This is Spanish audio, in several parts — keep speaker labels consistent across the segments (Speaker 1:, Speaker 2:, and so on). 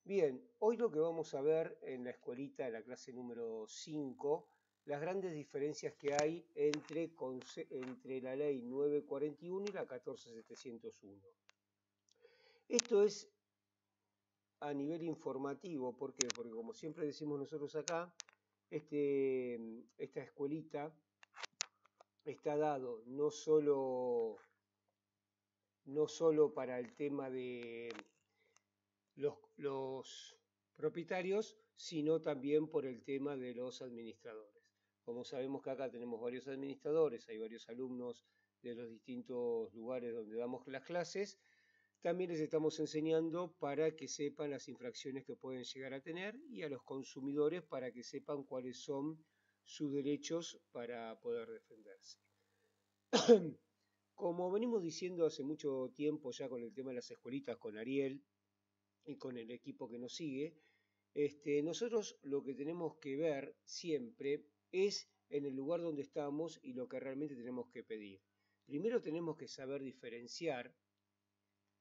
Speaker 1: Bien, hoy lo que vamos a ver en la escuelita de la clase número 5, las grandes diferencias que hay entre la ley 941 y la 14701. Esto es a nivel informativo, ¿por qué? Porque como siempre decimos nosotros acá, esta escuelita está dado no solo para el tema de los propietarios, sino también por el tema de los administradores. Como sabemos que acá tenemos varios administradores, hay varios alumnos de los distintos lugares donde damos las clases, también les estamos enseñando para que sepan las infracciones que pueden llegar a tener y a los consumidores para que sepan cuáles son sus derechos para poder defenderse. Como venimos diciendo hace mucho tiempo ya con el tema de las escuelitas con Ariel y con el equipo que nos sigue, nosotros lo que tenemos que ver siempre es en el lugar donde estamos y lo que realmente tenemos que pedir. Primero tenemos que saber diferenciar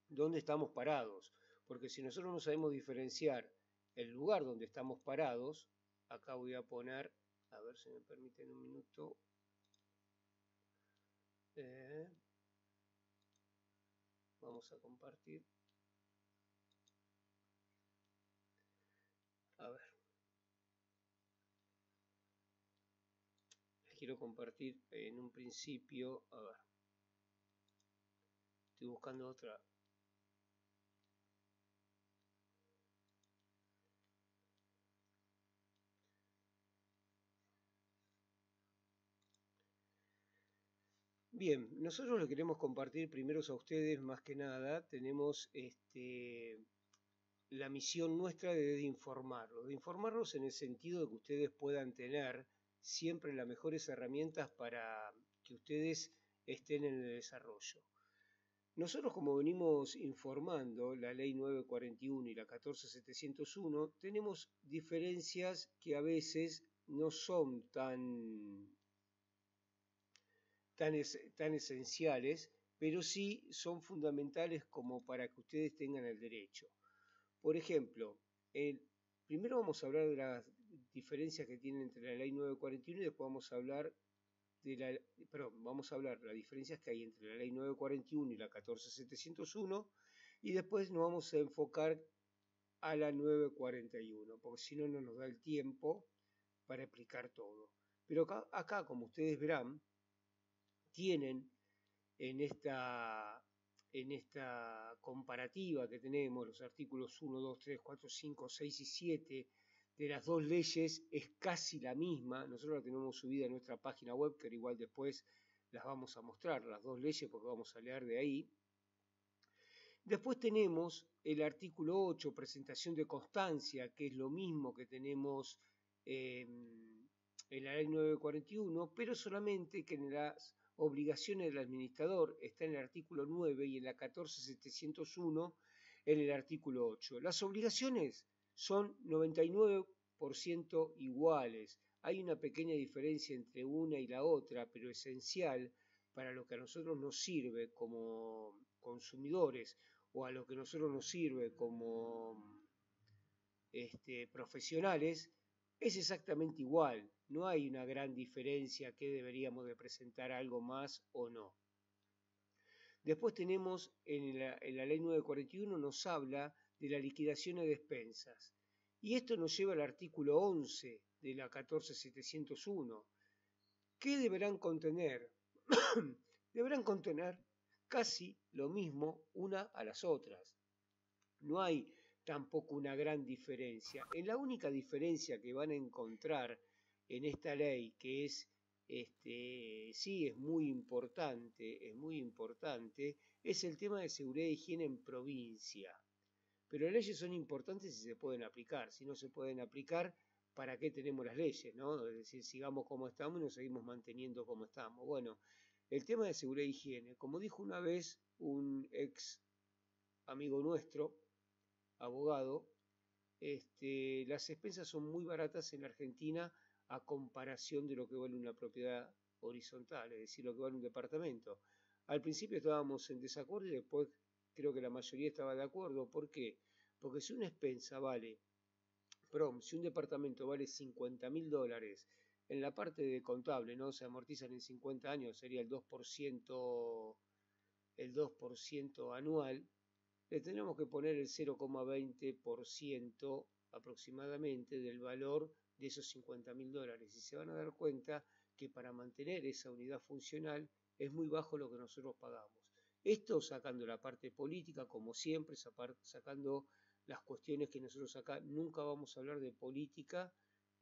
Speaker 1: dónde estamos parados, porque si nosotros no sabemos diferenciar el lugar donde estamos parados, acá voy a poner, a ver si me permiten un minuto, vamos a compartir, a ver, les quiero compartir en un principio, a ver, estoy buscando otra. Bien, nosotros le queremos compartir primero a ustedes, más que nada, tenemos la misión nuestra de informarlos en el sentido de que ustedes puedan tener siempre las mejores herramientas para que ustedes estén en el desarrollo. Nosotros, como venimos informando, la ley 941 y la 14701, tenemos diferencias que a veces no son tan esenciales, pero sí son fundamentales como para que ustedes tengan el derecho. Por ejemplo, primero vamos a hablar de las diferencias que tienen entre la ley 941 y después vamos a hablar vamos a hablar de las diferencias que hay entre la ley 941 y la 14701 y después nos vamos a enfocar a la 941, porque si no, no nos da el tiempo para explicar todo. Pero acá como ustedes verán, tienen en esta comparativa que tenemos, los artículos 1, 2, 3, 4, 5, 6 y 7 de las dos leyes es casi la misma. Nosotros la tenemos subida en nuestra página web, que igual después las vamos a mostrar, las dos leyes, porque vamos a leer de ahí. Después tenemos el artículo 8, presentación de constancia, que es lo mismo que tenemos en la ley 941, pero solamente que en las obligaciones del administrador está en el artículo 9 y en la 14701 en el artículo 8. Las obligaciones son 99% iguales. Hay una pequeña diferencia entre una y la otra, pero esencial para lo que a nosotros nos sirve como consumidores o a lo que a nosotros nos sirve como profesionales, es exactamente igual. No hay una gran diferencia que deberíamos de presentar algo más o no. Después tenemos en la ley 941 nos habla de la liquidación de despensas. Y esto nos lleva al artículo 11 de la 14701. ¿Qué deberán contener? Deberán contener casi lo mismo una a las otras. No hay tampoco una gran diferencia. En la única diferencia que van a encontrar en esta ley, que es sí es muy importante, es el tema de seguridad e higiene en provincia. Pero las leyes son importantes si se pueden aplicar. Si no se pueden aplicar, ¿para qué tenemos las leyes? ¿No? Es decir, sigamos como estamos y nos seguimos manteniendo como estamos. Bueno, el tema de seguridad e higiene, como dijo una vez un ex amigo nuestro, abogado, las expensas son muy baratas en Argentina a comparación de lo que vale una propiedad horizontal, es decir, lo que vale un departamento. Al principio estábamos en desacuerdo y después creo que la mayoría estaba de acuerdo. ¿Por qué? Porque si una expensa vale, perdón, si un departamento vale $50.000, en la parte de contable, ¿no? Se amortizan en 50 años, sería el 2% anual, le tenemos que poner el 0,20% aproximadamente del valor de esos $50.000. Y se van a dar cuenta que para mantener esa unidad funcional es muy bajo lo que nosotros pagamos. Esto sacando la parte política, como siempre, sacando las cuestiones que nosotros acá nunca vamos a hablar de política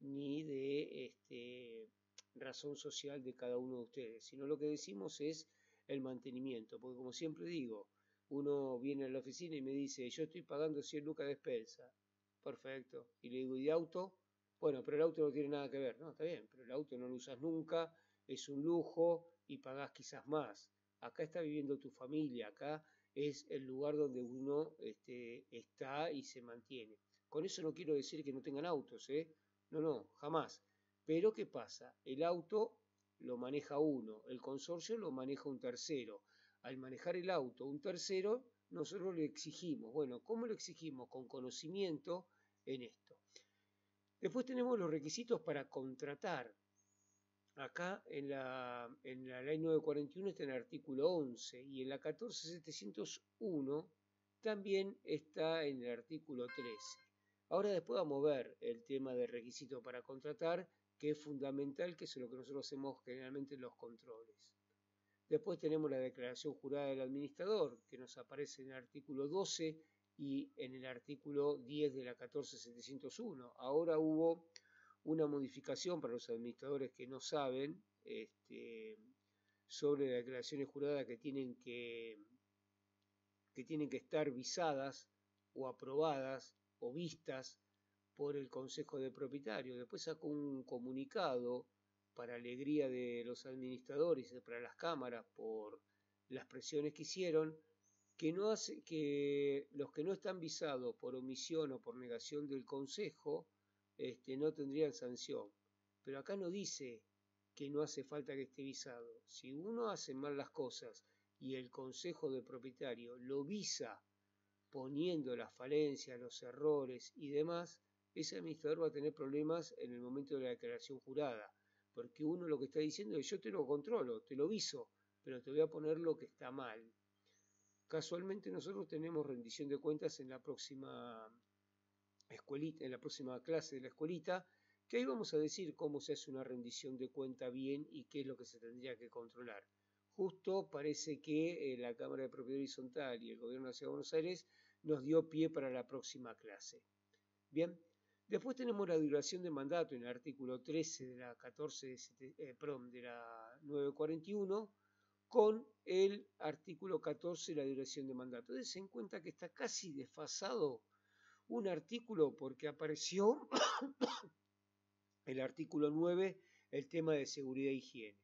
Speaker 1: ni de razón social de cada uno de ustedes, sino lo que decimos es el mantenimiento, porque como siempre digo, uno viene a la oficina y me dice, yo estoy pagando 100 lucas de despensa. Perfecto. Y le digo, ¿y de auto? Bueno, pero el auto no tiene nada que ver. No, está bien, pero el auto no lo usas nunca, es un lujo y pagás quizás más. Acá está viviendo tu familia, acá es el lugar donde uno está y se mantiene. Con eso no quiero decir que no tengan autos, ¿eh? No, no, jamás. Pero ¿qué pasa? El auto lo maneja uno, el consorcio lo maneja un tercero. Al manejar el auto un tercero, nosotros le exigimos. Bueno, ¿cómo lo exigimos? Con conocimiento en esto. Después tenemos los requisitos para contratar. Acá en la ley 941 está en el artículo 11 y en la 14701 también está en el artículo 13. Ahora después vamos a ver el tema de requisitos para contratar, que es fundamental, que es lo que nosotros hacemos generalmente en los controles. Después tenemos la declaración jurada del administrador, que nos aparece en el artículo 12 y en el artículo 10 de la 14701. Ahora hubo una modificación para los administradores que no saben sobre las declaraciones juradas que tienen que estar visadas o aprobadas o vistas por el Consejo de Propietarios. Después sacó un comunicado para alegría de los administradores y para las cámaras por las presiones que hicieron, que no hace que los que no están visados por omisión o por negación del Consejo no tendrían sanción. Pero acá no dice que no hace falta que esté visado. Si uno hace mal las cosas y el Consejo de Propietario lo visa poniendo las falencias, los errores y demás, ese administrador va a tener problemas en el momento de la declaración jurada, porque uno lo que está diciendo es yo te lo controlo, te lo viso, pero te voy a poner lo que está mal. Casualmente nosotros tenemos rendición de cuentas en la próxima escuelita, en la próxima clase de la escuelita, que ahí vamos a decir cómo se hace una rendición de cuenta bien y qué es lo que se tendría que controlar. Justo parece que la Cámara de Propiedad Horizontal y el Gobierno de la Ciudad de Buenos Aires nos dio pie para la próxima clase. Bien, después tenemos la duración de mandato en el artículo 13 de la, de la 941 con el artículo 14 de la duración de mandato. Dense en cuenta que está casi desfasado un artículo porque apareció el artículo 9, el tema de seguridad e higiene.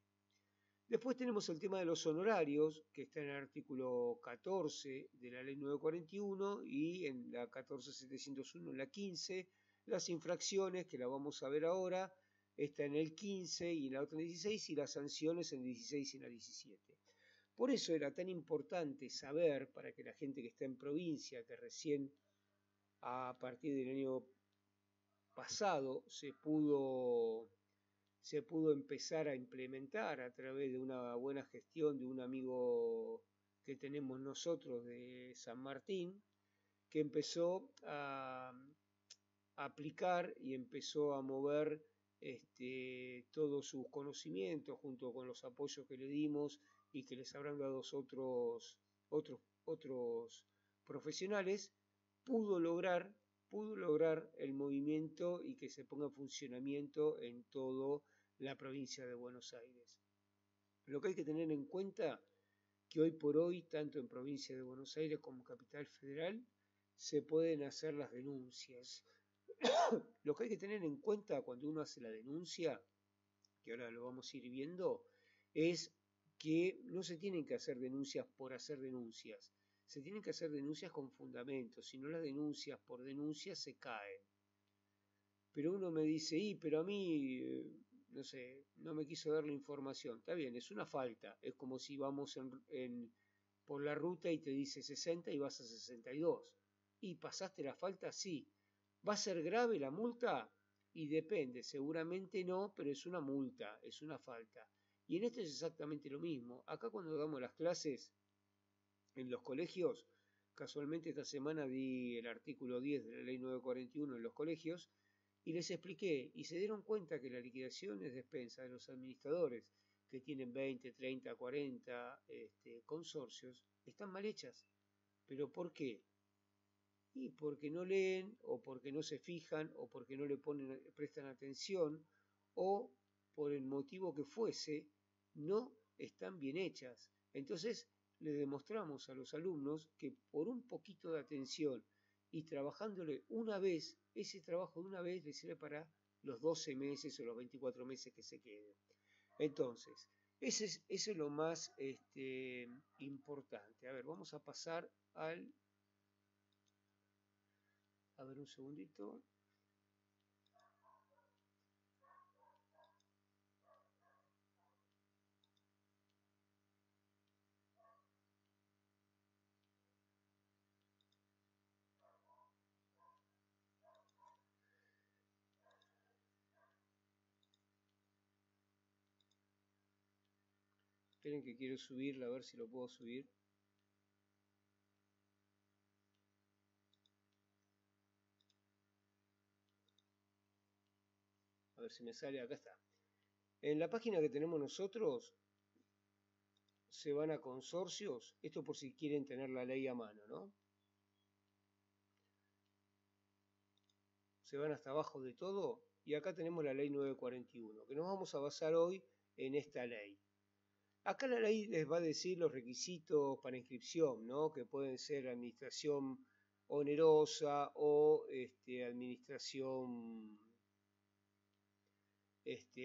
Speaker 1: Después tenemos el tema de los honorarios, que está en el artículo 14 de la ley 941 y en la 14701 en la 15. Las infracciones, que la vamos a ver ahora, está en el 15 y en la otra en el 16 y las sanciones en el 16 y en la 17. Por eso era tan importante saber, para que la gente que está en provincia, que recién a partir del año pasado se pudo empezar a implementar a través de una buena gestión de un amigo que tenemos nosotros de San Martín, que empezó a aplicar y empezó a mover todos sus conocimientos junto con los apoyos que le dimos y que les habrán dado otros profesionales, pudo lograr el movimiento y que se ponga en funcionamiento en toda la provincia de Buenos Aires. Lo que hay que tener en cuenta que hoy por hoy, tanto en provincia de Buenos Aires como capital federal, se pueden hacer las denuncias. Lo que hay que tener en cuenta cuando uno hace la denuncia, que ahora lo vamos a ir viendo, es que no se tienen que hacer denuncias por hacer denuncias. Se tienen que hacer denuncias con fundamentos, si no las denuncias por denuncias se caen. Pero uno me dice, pero a mí, no sé, no me quiso dar la información. Está bien, es una falta. Es como si vamos por la ruta y te dice 60 y vas a 62. ¿Y pasaste la falta? Sí. ¿Va a ser grave la multa? Y depende, seguramente no, pero es una multa, es una falta. Y en esto es exactamente lo mismo. Acá cuando damos las clases en los colegios, casualmente esta semana di el artículo 10 de la ley 941 en los colegios y les expliqué y se dieron cuenta que la liquidación es de expensa de los administradores que tienen 20, 30, 40 consorcios, están mal hechas. ¿Pero por qué? Y porque no leen, o porque no se fijan, o porque no le prestan atención, o por el motivo que fuese, no están bien hechas. Entonces, le demostramos a los alumnos que por un poquito de atención y trabajándole una vez, ese trabajo de una vez les sirve para los 12 meses o los 24 meses que se queden. Entonces, eso es lo más importante. A ver, vamos a pasar al... A ver un segundito. Esperen que quiero subirla, a ver si lo puedo subir. A ver si me sale, acá está. En la página que tenemos nosotros se van a consorcios, esto por si quieren tener la ley a mano, ¿no? Se van hasta abajo de todo y acá tenemos la ley 941, que nos vamos a basar hoy en esta ley. Acá la ley les va a decir los requisitos para inscripción, ¿no? Que pueden ser administración onerosa o administración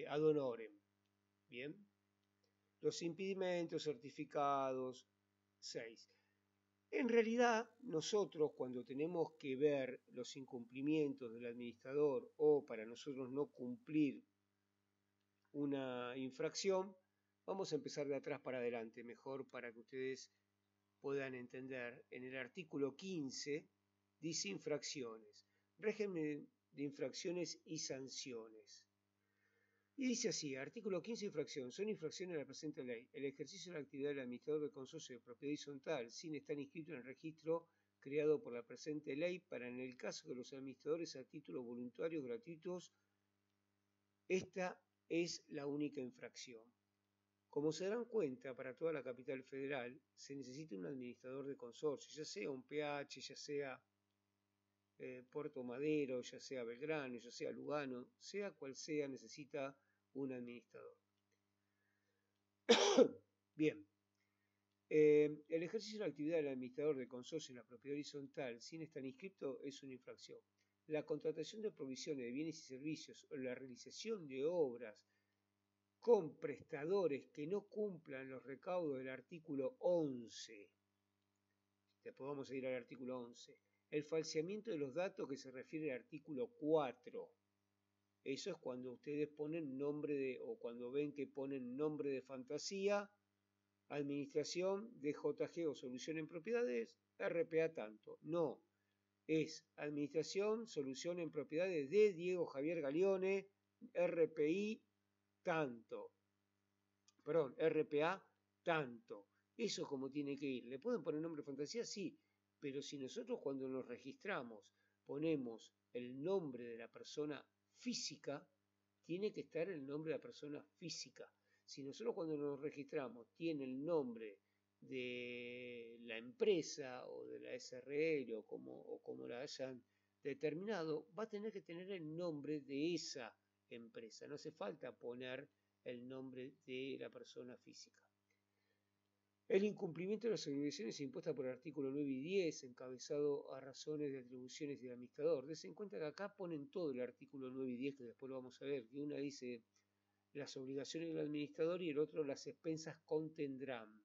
Speaker 1: ad honorem. Bien. Los impedimentos certificados, 6. En realidad, nosotros cuando tenemos que ver los incumplimientos del administrador o para nosotros no cumplir una infracción, vamos a empezar de atrás para adelante, mejor para que ustedes puedan entender. En el artículo 15 dice infracciones, régimen de infracciones y sanciones. Y dice así, artículo 15, infracción. Son infracciones de la presente ley. El ejercicio de la actividad del administrador de consorcio de propiedad horizontal sin estar inscrito en el registro creado por la presente ley para en el caso de los administradores a título voluntario gratuitos, esta es la única infracción. Como se darán cuenta, para toda la capital federal se necesita un administrador de consorcio, ya sea un PH, ya sea Puerto Madero, ya sea Belgrano, ya sea Lugano, sea cual sea, necesita un administrador. Bien, el ejercicio de la actividad del administrador de consorcio en la propiedad horizontal sin estar inscrito es una infracción. La contratación de provisiones de bienes y servicios o la realización de obras con prestadores que no cumplan los recaudos del artículo 11. Después vamos a ir al artículo 11. El falseamiento de los datos que se refiere al artículo 4. Eso es cuando ustedes ponen nombre de, o cuando ven que ponen nombre de fantasía, administración de JG o solución en propiedades, RPA tanto. No, es administración, solución en propiedades de Diego Javier Galeone, RPI tanto. Perdón, RPA tanto. Eso es como tiene que ir. ¿Le pueden poner nombre de fantasía? Sí, pero si nosotros cuando nos registramos ponemos el nombre de la persona física, tiene que estar el nombre de la persona física. Si nosotros cuando nos registramos tiene el nombre de la empresa o de la SRL o como la hayan determinado, va a tener que tener el nombre de esa empresa. No hace falta poner el nombre de la persona física. El incumplimiento de las obligaciones impuestas por el artículo 9 y 10, encabezado a razones de atribuciones del administrador. Des en cuenta que acá ponen todo el artículo 9 y 10, que después lo vamos a ver, que una dice las obligaciones del administrador y el otro las expensas contendrán.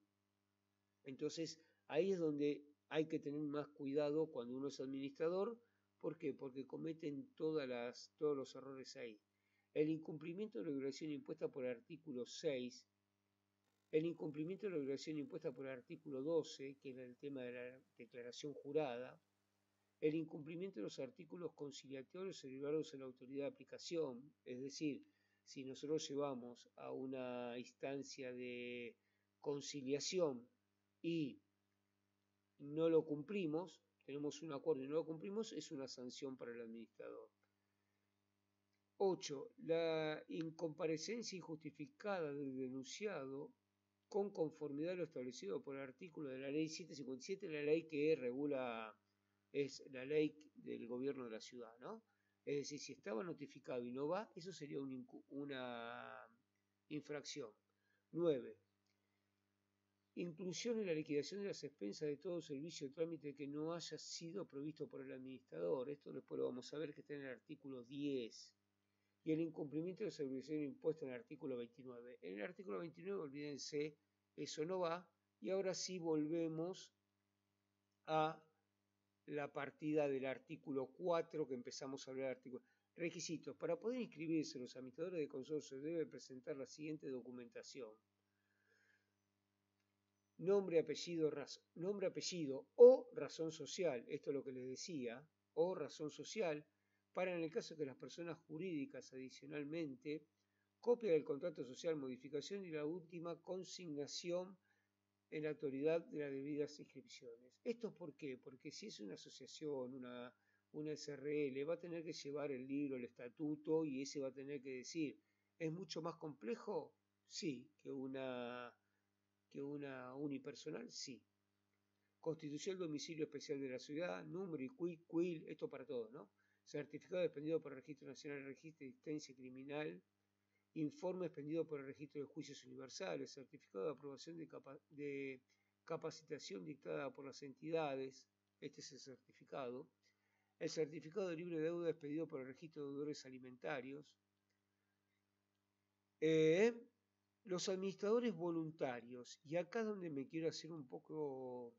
Speaker 1: Entonces, ahí es donde hay que tener más cuidado cuando uno es administrador. ¿Por qué? Porque cometen todos los errores ahí. El incumplimiento de la obligación impuesta por el artículo 6, el incumplimiento de la obligación impuesta por el artículo 12, que era el tema de la declaración jurada, el incumplimiento de los artículos conciliatorios derivados en la autoridad de aplicación, es decir, si nosotros llevamos a una instancia de conciliación y no lo cumplimos, tenemos un acuerdo y no lo cumplimos, es una sanción para el administrador. 8. La incomparecencia injustificada del denunciado con conformidad a lo establecido por el artículo de la ley 757, la ley que regula, es la ley del gobierno de la ciudad, ¿no? Es decir, si estaba notificado y no va, eso sería una infracción. 9. Inclusión en la liquidación de las expensas de todo servicio o trámite que no haya sido provisto por el administrador. Esto después lo vamos a ver, que está en el artículo 10. Y el incumplimiento de las obligaciones impuestas en el artículo 29. En el artículo 29, olvídense, eso no va. Y ahora sí volvemos a la partida del artículo 4 que empezamos a hablar del artículo. Requisitos. Para poder inscribirse, los administradores de consorcio deben presentar la siguiente documentación: nombre, apellido o razón social. Esto es lo que les decía, o razón social. Para en el caso que las personas jurídicas, adicionalmente, copia del contrato social, modificación y la última consignación en la autoridad de las debidas inscripciones. ¿Esto por qué? Porque si es una asociación, una SRL, va a tener que llevar el libro, el estatuto, y ese va a tener que decir, ¿es mucho más complejo? Sí, que una unipersonal, sí. Constitución del domicilio especial de la ciudad, número y quil, esto para todos, ¿no? Certificado expendido por el Registro Nacional de Registro de Existencia Criminal, informe expendido por el Registro de Juicios Universales, certificado de aprobación de capacitación dictada por las entidades, este es el certificado de libre deuda expedido por el Registro de Deudores Alimentarios, los administradores voluntarios, y acá es donde me quiero hacer un poco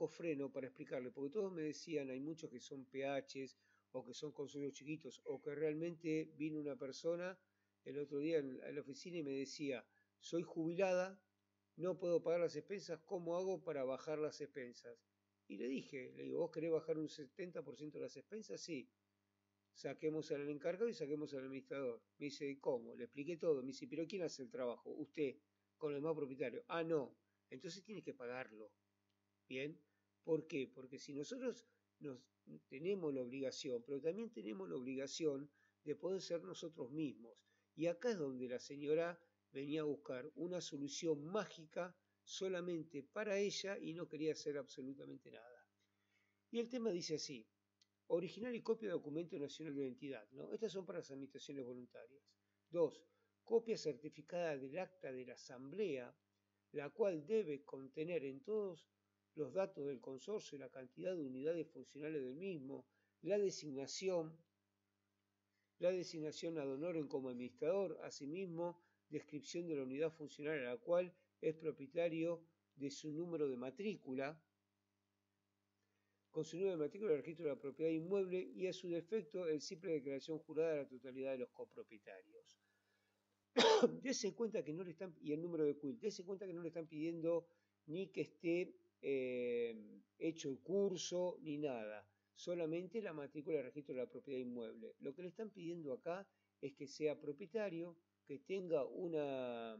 Speaker 1: freno para explicarle, porque todos me decían, hay muchos que son PHs o que son consorcios chiquitos, o que realmente vino una persona el otro día en la oficina y me decía, soy jubilada, no puedo pagar las expensas, ¿cómo hago para bajar las expensas? Y le digo, ¿vos querés bajar un 70% de las expensas? Sí. Saquemos al encargado y saquemos al administrador. Me dice, ¿cómo? Le expliqué todo. Me dice, ¿pero quién hace el trabajo? Usted, con el demás propietario. Ah, no. Entonces tiene que pagarlo. ¿Bien? ¿Por qué? Porque si nosotros tenemos la obligación, pero también tenemos la obligación de poder ser nosotros mismos. Y acá es donde la señora venía a buscar una solución mágica solamente para ella y no quería hacer absolutamente nada. Y el tema dice así: original y copia de documento nacional de identidad, ¿no? Estas son para las administraciones voluntarias. 2. Copia certificada del acta de la asamblea, la cual debe contener en todos los datos del consorcio, la cantidad de unidades funcionales del mismo, la designación ad honorem como administrador, asimismo, descripción de la unidad funcional a la cual es propietario de su número de matrícula, con su número de matrícula del registro de la propiedad inmueble y a su defecto el simple declaración jurada de la totalidad de los copropietarios. Dese cuenta que no le están, y el número de quit, dese cuenta que no le están pidiendo ni que esté hecho el curso ni nada, solamente la matrícula del registro de la propiedad inmueble. Lo que le están pidiendo acá es que sea propietario, que tenga una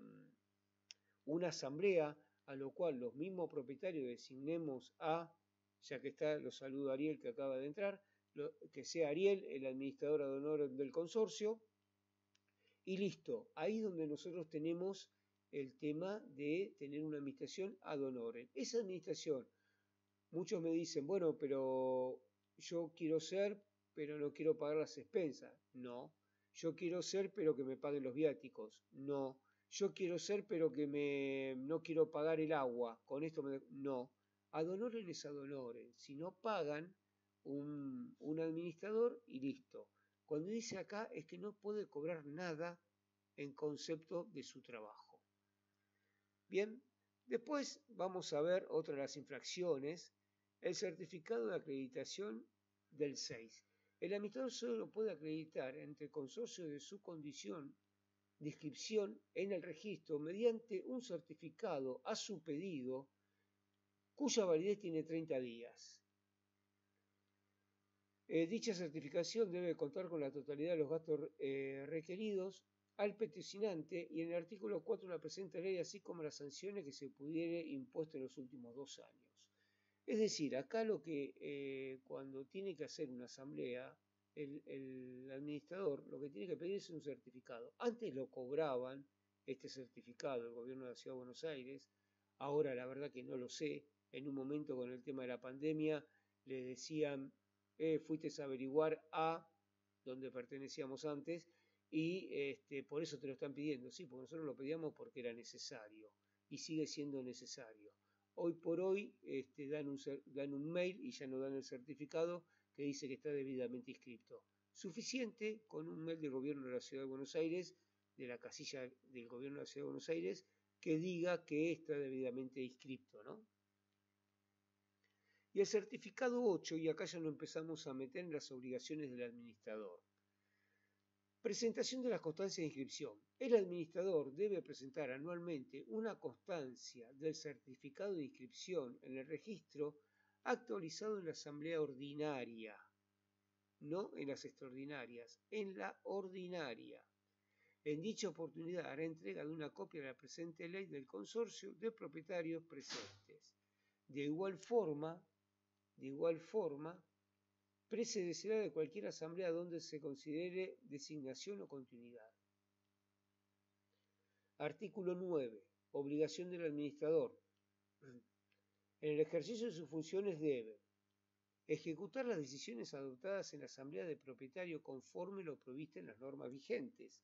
Speaker 1: asamblea a lo cual los mismos propietarios designemos a, ya que está, lo saludo a Ariel que acaba de entrar, que sea Ariel el administrador ad honorem del consorcio, y listo. Ahí es donde nosotros tenemos el tema de tener una administración ad honorem. Esa administración, muchos me dicen, bueno, pero yo quiero ser, pero no quiero pagar las expensas. No. Yo quiero ser, pero que me paguen los viáticos. No. Yo quiero ser, pero que no quiero pagar el agua. Con esto no. Ad honorem es ad honorem. Si no pagan un administrador y listo. Cuando dice acá es que no puede cobrar nada en concepto de su trabajo. Bien, después vamos a ver otra de las infracciones, el certificado de acreditación del 6. El administrador solo puede acreditar entre consorcios de su condición de inscripción en el registro mediante un certificado a su pedido cuya validez tiene 30 días. Dicha certificación debe contar con la totalidad de los gastos requeridos al peticionante y en el artículo 4 de la presente ley, así como las sanciones que se pudiere impuesto en los últimos 2 años. Es decir, acá lo que cuando tiene que hacer una asamblea, el administrador lo que tiene que pedir es un certificado. Antes lo cobraban este certificado el gobierno de la Ciudad de Buenos Aires, ahora la verdad que no lo sé. En un momento con el tema de la pandemia le decían fuiste a averiguar a donde pertenecíamos antes y por eso te lo están pidiendo. Sí, porque nosotros lo pedíamos porque era necesario y sigue siendo necesario. Hoy por hoy dan un mail y ya no dan el certificado que dice que está debidamente inscrito. Suficiente con un mail del gobierno de la Ciudad de Buenos Aires, de la casilla del gobierno de la Ciudad de Buenos Aires, que diga que está debidamente inscrito, ¿no? Y el certificado 8, y acá ya lo empezamos a meter en las obligaciones del administrador. Presentación de las constancias de inscripción. El administrador debe presentar anualmente una constancia del certificado de inscripción en el registro actualizado en la asamblea ordinaria, no en las extraordinarias, en la ordinaria. En dicha oportunidad hará entrega de una copia de la presente ley del consorcio de propietarios presentes. De igual forma, precedecerá de cualquier asamblea donde se considere designación o continuidad. Artículo 9. Obligación del administrador. En el ejercicio de sus funciones debe ejecutar las decisiones adoptadas en la asamblea de propietario conforme lo previsto en las normas vigentes.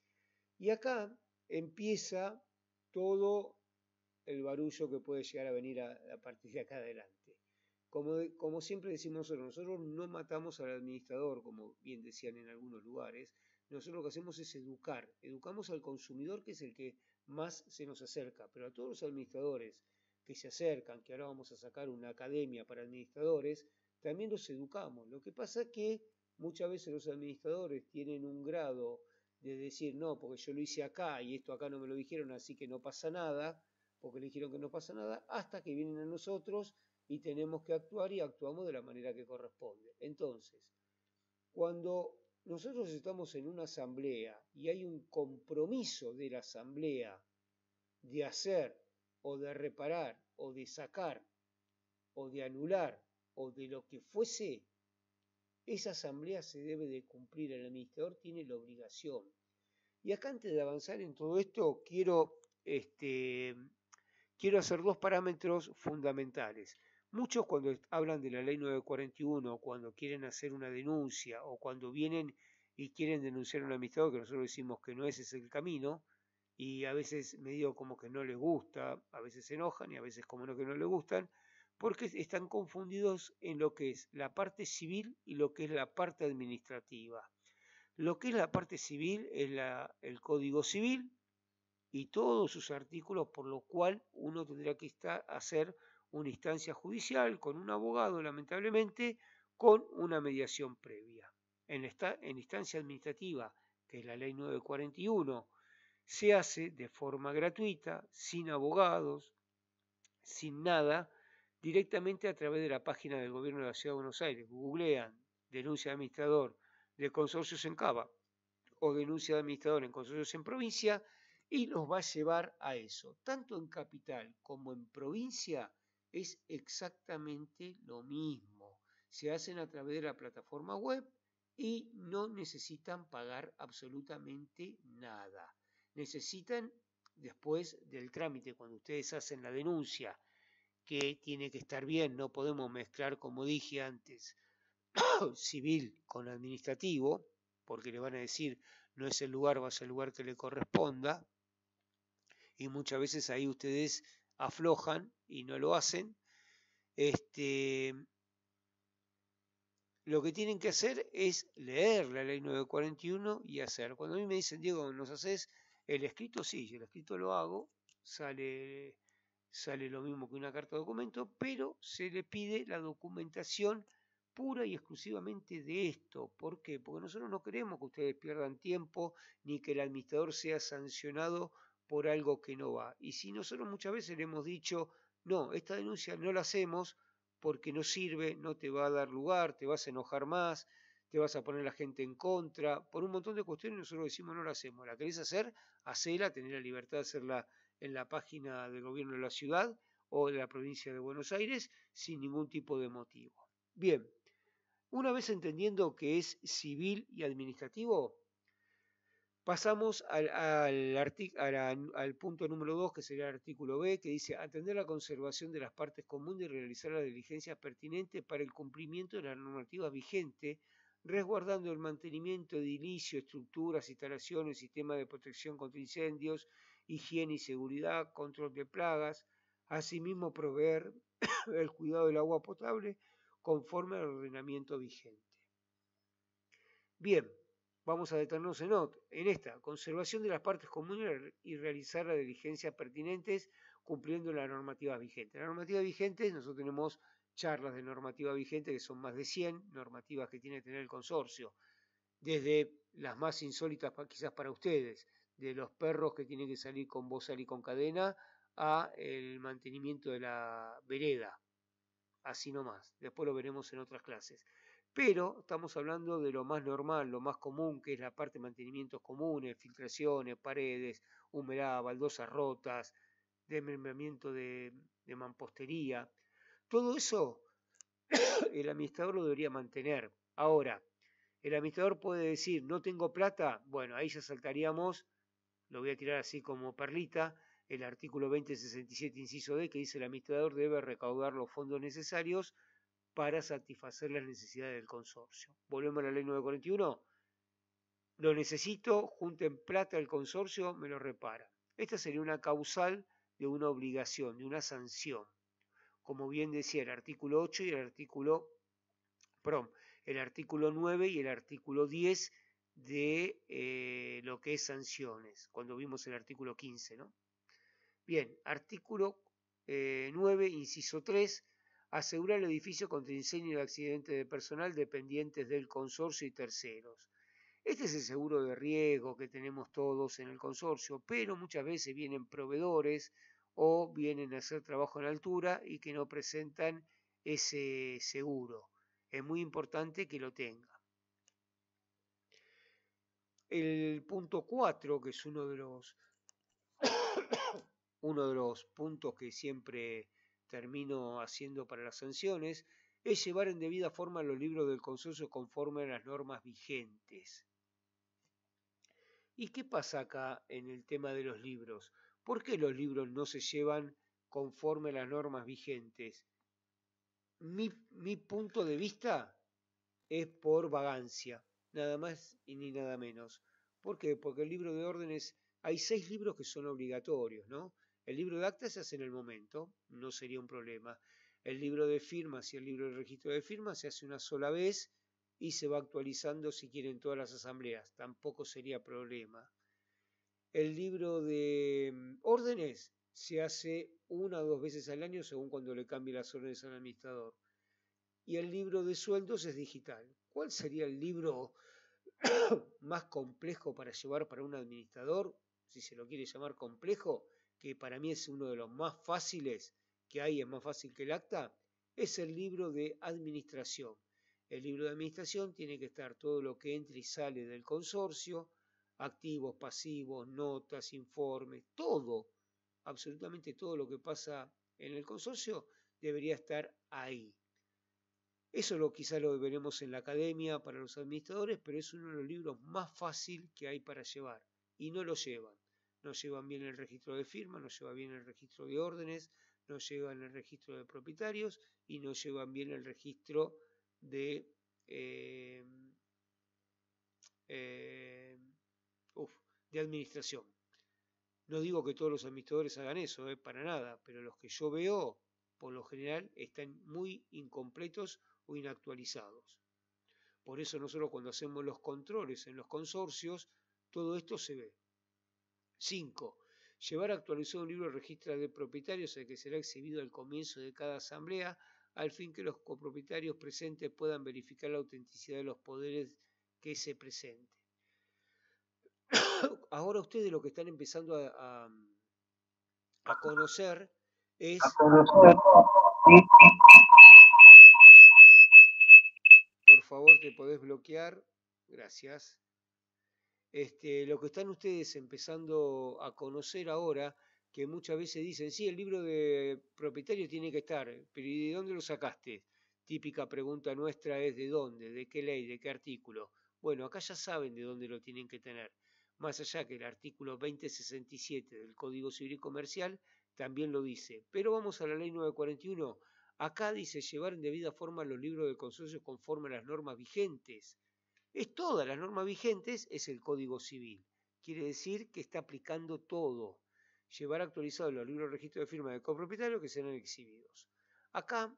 Speaker 1: Y acá empieza todo el barullo que puede llegar a venir a partir de acá adelante. Como siempre decimos nosotros no matamos al administrador, como bien decían en algunos lugares. Nosotros lo que hacemos es educamos al consumidor, que es el que más se nos acerca, pero a todos los administradores que se acercan, que ahora vamos a sacar una academia para administradores, también los educamos. Lo que pasa es que muchas veces los administradores tienen un grado de decir, no, porque yo lo hice acá y esto acá no me lo dijeron, así que no pasa nada, porque le dijeron que no pasa nada, hasta que vienen a nosotros y tenemos que actuar y actuamos de la manera que corresponde. Entonces, cuando nosotros estamos en una asamblea y hay un compromiso de la asamblea de hacer o de reparar o de sacar o de anular o de lo que fuese, esa asamblea se debe de cumplir, el administrador tiene la obligación. Y acá antes de avanzar en todo esto, quiero hacer 2 parámetros fundamentales. Muchos cuando hablan de la ley 941, cuando quieren hacer una denuncia o cuando vienen y quieren denunciar a un administrador, que nosotros decimos que no ese es el camino, y a veces medio como que no les gusta, a veces se enojan y a veces como no que no les gustan, porque están confundidos en lo que es la parte civil y lo que es la parte administrativa. Lo que es la parte civil es el Código Civil y todos sus artículos, por lo cual uno tendrá que hacer una instancia judicial con un abogado, lamentablemente, con una mediación previa. En instancia administrativa, que es la ley 941, se hace de forma gratuita, sin abogados, sin nada, directamente a través de la página del gobierno de la Ciudad de Buenos Aires. Googlean denuncia de administrador de consorcios en Cava o denuncia de administrador en consorcios en provincia y los va a llevar a eso. Tanto en capital como en provincia es exactamente lo mismo. Se hacen a través de la plataforma web y no necesitan pagar absolutamente nada. Necesitan, después del trámite, cuando ustedes hacen la denuncia, que tiene que estar bien, no podemos mezclar, como dije antes, civil con administrativo, porque le van a decir no es el lugar, va a ser el lugar que le corresponda, y muchas veces ahí ustedes aflojan y no lo hacen. Lo que tienen que hacer es leer la ley 941 y hacer. Cuando a mí me dicen, Diego, ¿nos haces el escrito? Sí, yo el escrito lo hago, sale lo mismo que una carta de documento, pero se le pide la documentación pura y exclusivamente de esto. ¿Por qué? Porque nosotros no queremos que ustedes pierdan tiempo ni que el administrador sea sancionado por algo que no va. Y si nosotros muchas veces le hemos dicho, no, esta denuncia no la hacemos porque no sirve, no te va a dar lugar, te vas a enojar más, te vas a poner la gente en contra, por un montón de cuestiones nosotros decimos no la hacemos. ¿La querés hacer? Hacela, tenés la libertad de hacerla en la página del gobierno de la ciudad o de la provincia de Buenos Aires sin ningún tipo de motivo. Bien, una vez entendiendo que es civil y administrativo, pasamos al punto número 2, que sería el artículo B, que dice atender la conservación de las partes comunes y realizar las diligencias pertinentes para el cumplimiento de la normativa vigente, resguardando el mantenimiento de edilicio, estructuras, instalaciones, sistemas de protección contra incendios, higiene y seguridad, control de plagas, asimismo proveer el cuidado del agua potable conforme al ordenamiento vigente. Bien, vamos a detenernos en esta, conservación de las partes comunes y realizar las diligencias pertinentes cumpliendo la normativa vigente. La normativa vigente, nosotros tenemos charlas de normativa vigente que son más de 100 normativas que tiene que tener el consorcio, desde las más insólitas quizás para ustedes, de los perros que tienen que salir con bozal y con cadena, a el mantenimiento de la vereda, así nomás, después lo veremos en otras clases. Pero estamos hablando de lo más normal, lo más común, que es la parte de mantenimientos comunes, filtraciones, paredes, humedad, baldosas rotas, desmembramiento de mampostería. Todo eso el administrador lo debería mantener. Ahora, el administrador puede decir, no tengo plata, bueno, ahí ya saltaríamos, lo voy a tirar así como perlita, el artículo 2067, inciso D, que dice el administrador debe recaudar los fondos necesarios para satisfacer las necesidades del consorcio. Volvemos a la ley 941. Lo necesito, junten plata el consorcio, me lo repara. Esta sería una causal de una obligación, de una sanción. Como bien decía el artículo 8 y el artículo 9 y el artículo 10 de lo que es sanciones, cuando vimos el artículo 15, ¿no? Bien, artículo 9, inciso 3, asegurar el edificio contra incendio y accidentes de personal dependientes del consorcio y terceros. Este es el seguro de riesgo que tenemos todos en el consorcio, pero muchas veces vienen proveedores o vienen a hacer trabajo en altura y que no presentan ese seguro. Es muy importante que lo tenga. El punto 4, que es uno de los puntos que siempre termino haciendo para las sanciones, es llevar en debida forma los libros del consorcio conforme a las normas vigentes. ¿Y qué pasa acá en el tema de los libros? ¿Por qué los libros no se llevan conforme a las normas vigentes? Mi punto de vista es por vagancia, nada más y ni nada menos. ¿Por qué? Porque el libro de órdenes, hay 6 libros que son obligatorios, ¿no? El libro de actas se hace en el momento, no sería un problema. El libro de firmas y el libro de registro de firmas se hace una sola vez y se va actualizando si quieren todas las asambleas, tampoco sería problema. El libro de órdenes se hace 1 o 2 veces al año según cuando le cambie las órdenes al administrador. Y el libro de sueldos es digital. ¿Cuál sería el libro más complejo para llevar para un administrador? Si se lo quiere llamar complejo, que para mí es uno de los más fáciles que hay, es más fácil que el acta, es el libro de administración. El libro de administración tiene que estar todo lo que entra y sale del consorcio, activos, pasivos, notas, informes, todo, absolutamente todo lo que pasa en el consorcio debería estar ahí. Eso quizá lo veremos en la academia para los administradores, pero es uno de los libros más fáciles que hay para llevar. Y no lo llevan. No llevan bien el registro de firma, no llevan bien el registro de órdenes, no llevan el registro de propietarios y no llevan bien el registro de, de administración. No digo que todos los administradores hagan eso, para nada, pero los que yo veo, por lo general, están muy incompletos o inactualizados. Por eso nosotros cuando hacemos los controles en los consorcios, todo esto se ve. 5. Llevar actualizado un libro de registro de propietarios al que será exhibido al comienzo de cada asamblea, al fin que los copropietarios presentes puedan verificar la autenticidad de los poderes que se presenten. Ahora ustedes lo que están empezando a conocer es, por favor, te podés bloquear, gracias. Lo que están ustedes empezando a conocer ahora, que muchas veces dicen, sí, el libro de propietario tiene que estar, pero ¿y de dónde lo sacaste? Típica pregunta nuestra es ¿de dónde? ¿De qué ley? ¿De qué artículo? Bueno, acá ya saben de dónde lo tienen que tener. Más allá que el artículo 2067 del Código Civil y Comercial también lo dice. Pero vamos a la ley 941. Acá dice llevar en debida forma los libros del consorcio conforme a las normas vigentes. Es todas las normas vigentes, es el Código Civil. Quiere decir que está aplicando todo. Llevar actualizados los libros de registro de firma del copropietario que serán exhibidos. Acá,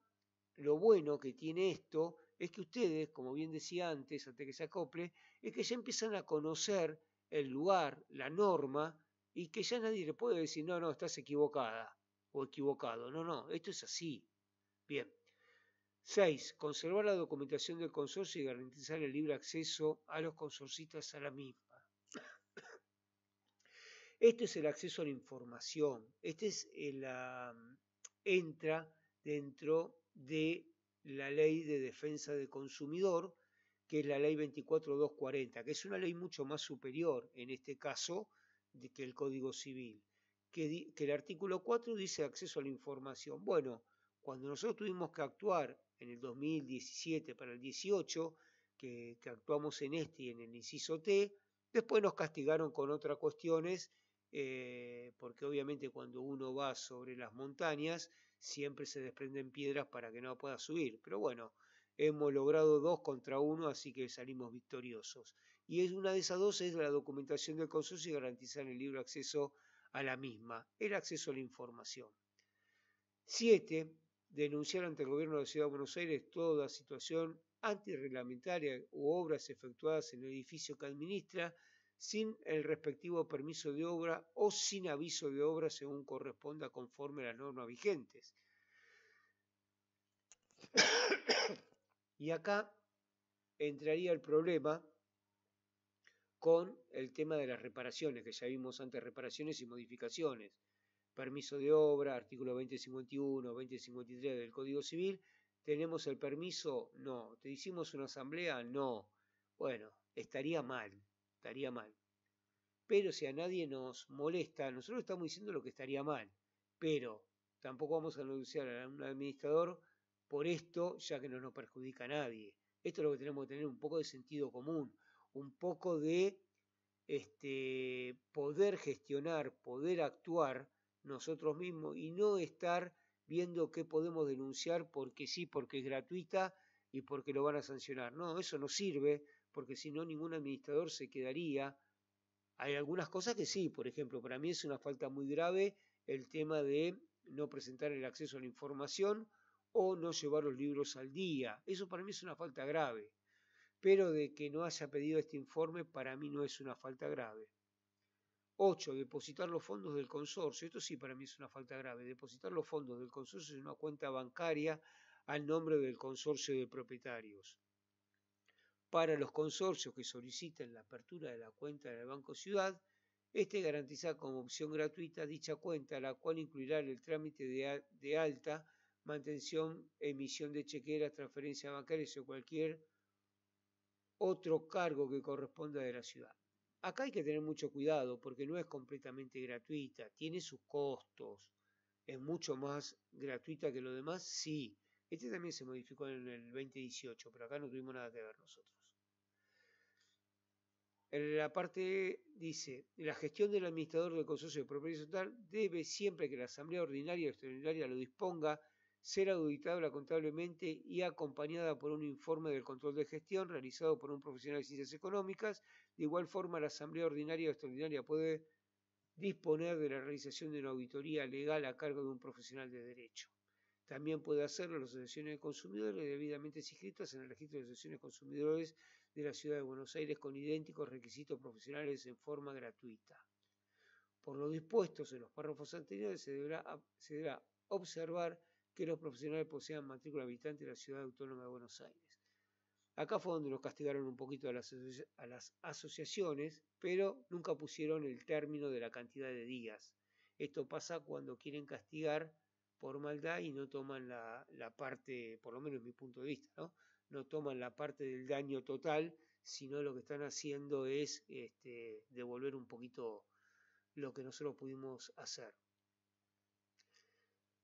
Speaker 1: lo bueno que tiene esto es que ustedes, como bien decía antes que se acople, es que ya empiezan a conocer el lugar, la norma, y que ya nadie le puede decir, no, no, estás equivocada o equivocado. No, no, esto es así. Bien. 6. Conservar la documentación del consorcio y garantizar el libre acceso a los consorcistas a la misma. Este es el acceso a la información. Entra dentro de la ley de defensa del consumidor, que es la ley 24240, que es una ley mucho más superior en este caso que el Código Civil. Que el artículo 4 dice acceso a la información. Bueno, cuando nosotros tuvimos que actuar en el 2017 para el 18, que actuamos en este y en el inciso T, después nos castigaron con otras cuestiones, porque obviamente cuando uno va sobre las montañas siempre se desprenden piedras para que no pueda subir. Pero bueno, hemos logrado 2 contra 1, así que salimos victoriosos. Y una de esas dos es la documentación del consorcio y garantizar el libre acceso a la misma, el acceso a la información. 7. Denunciar ante el gobierno de la Ciudad de Buenos Aires toda situación antirreglamentaria u obras efectuadas en el edificio que administra sin el respectivo permiso de obra o sin aviso de obra según corresponda conforme a las normas vigentes. Y acá entraría el problema con el tema de las reparaciones, que ya vimos antes, reparaciones y modificaciones. Permiso de obra, artículo 2051, 2053 del Código Civil. ¿Tenemos el permiso? No. ¿Te hicimos una asamblea? No. Bueno, estaría mal, estaría mal. Pero si a nadie nos molesta, nosotros estamos diciendo lo que estaría mal, pero tampoco vamos a denunciar a un administrador por esto, ya que no nos perjudica a nadie. Esto es lo que tenemos que tener, un poco de sentido común, un poco de poder gestionar, poder actuar nosotros mismos y no estar viendo qué podemos denunciar porque sí, porque es gratuita y porque lo van a sancionar. No, eso no sirve, porque si no ningún administrador se quedaría. Hay algunas cosas que sí, por ejemplo, para mí es una falta muy grave el tema de no presentar el acceso a la información o no llevar los libros al día. Eso para mí es una falta grave. Pero de que no haya pedido este informe para mí no es una falta grave. 8. Depositar los fondos del consorcio. Esto sí para mí es una falta grave. Depositar los fondos del consorcio en una cuenta bancaria al nombre del consorcio de propietarios. Para los consorcios que soliciten la apertura de la cuenta del Banco Ciudad, garantiza como opción gratuita dicha cuenta, la cual incluirá el trámite de alta, mantención, emisión de chequeras, transferencia bancaria o cualquier otro cargo que corresponda de la ciudad. Acá hay que tener mucho cuidado porque no es completamente gratuita, tiene sus costos. ¿Es mucho más gratuita que lo demás? Sí. También se modificó en el 2018, pero acá no tuvimos nada que ver nosotros. En la parte dice, la gestión del administrador del consorcio de propiedad total debe, siempre que la asamblea ordinaria o extraordinaria lo disponga, ser auditada contablemente y acompañada por un informe del control de gestión realizado por un profesional de ciencias económicas. De igual forma, la asamblea ordinaria o extraordinaria puede disponer de la realización de una auditoría legal a cargo de un profesional de derecho. También puede hacerlo las asociaciones de consumidores debidamente inscritas en el registro de asociaciones de consumidores de la Ciudad de Buenos Aires con idénticos requisitos profesionales en forma gratuita. Por lo dispuesto en los párrafos anteriores, se deberá observar que los profesionales posean matrícula habitante de la Ciudad Autónoma de Buenos Aires. Acá fue donde nos castigaron un poquito a las asociaciones, pero nunca pusieron el término de la cantidad de días. Esto pasa cuando quieren castigar por maldad y no toman la parte, por lo menos en mi punto de vista, ¿no? No toman la parte del daño total, sino lo que están haciendo es devolver un poquito lo que nosotros pudimos hacer.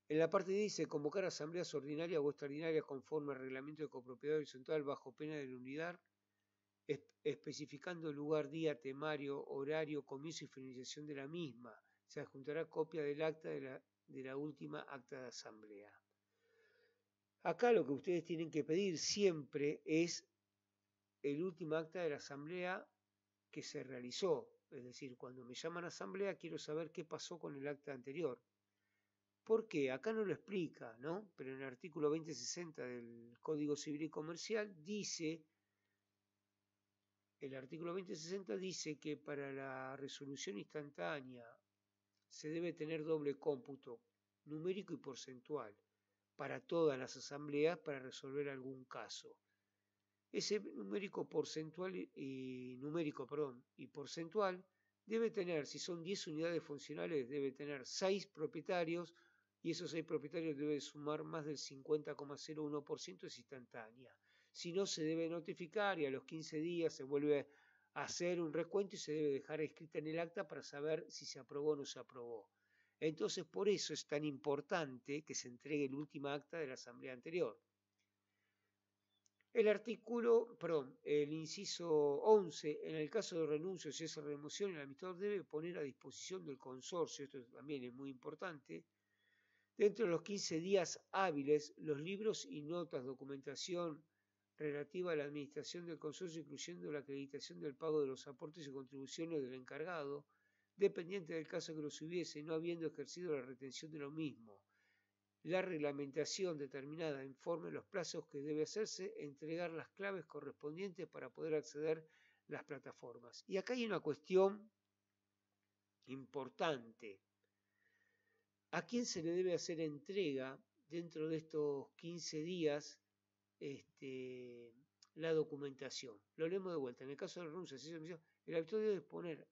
Speaker 1: En la parte dice convocar asambleas ordinarias o extraordinarias conforme al reglamento de copropiedad horizontal bajo pena de nulidad, especificando lugar, día, temario, horario, comienzo y finalización de la misma. Se adjuntará copia del acta de la última acta de asamblea. Acá lo que ustedes tienen que pedir siempre es el último acta de la asamblea que se realizó. Es decir, cuando me llaman a asamblea quiero saber qué pasó con el acta anterior. ¿Por qué? Acá no lo explica, ¿no? Pero en el artículo 2060 del Código Civil y Comercial dice, el artículo 2060 dice que para la resolución instantánea se debe tener doble cómputo, numérico y porcentual, para todas las asambleas para resolver algún caso. Ese numérico y porcentual debe tener, si son 10 unidades funcionales, debe tener 6 propietarios y esos 6 propietarios deben sumar más del 50,01% es instantánea. Si no, se debe notificar y a los 15 días se vuelve a hacer un recuento y se debe dejar escrita en el acta para saber si se aprobó o no se aprobó. Entonces, por eso es tan importante que se entregue el último acta de la asamblea anterior. El inciso 11, en el caso de renuncio, si es remoción, el administrador debe poner a disposición del consorcio, esto también es muy importante, dentro de los 15 días hábiles, los libros y notas, documentación relativa a la administración del consorcio, incluyendo la acreditación del pago de los aportes y contribuciones del encargado, dependiente del caso que los hubiese, no habiendo ejercido la retención de lo mismo. La reglamentación determinada informe los plazos que debe hacerse, entregar las claves correspondientes para poder acceder a las plataformas. Y acá hay una cuestión importante. ¿A quién se le debe hacer entrega dentro de estos 15 días la documentación? Lo leemos de vuelta. En el caso de renuncia, el autor debe poner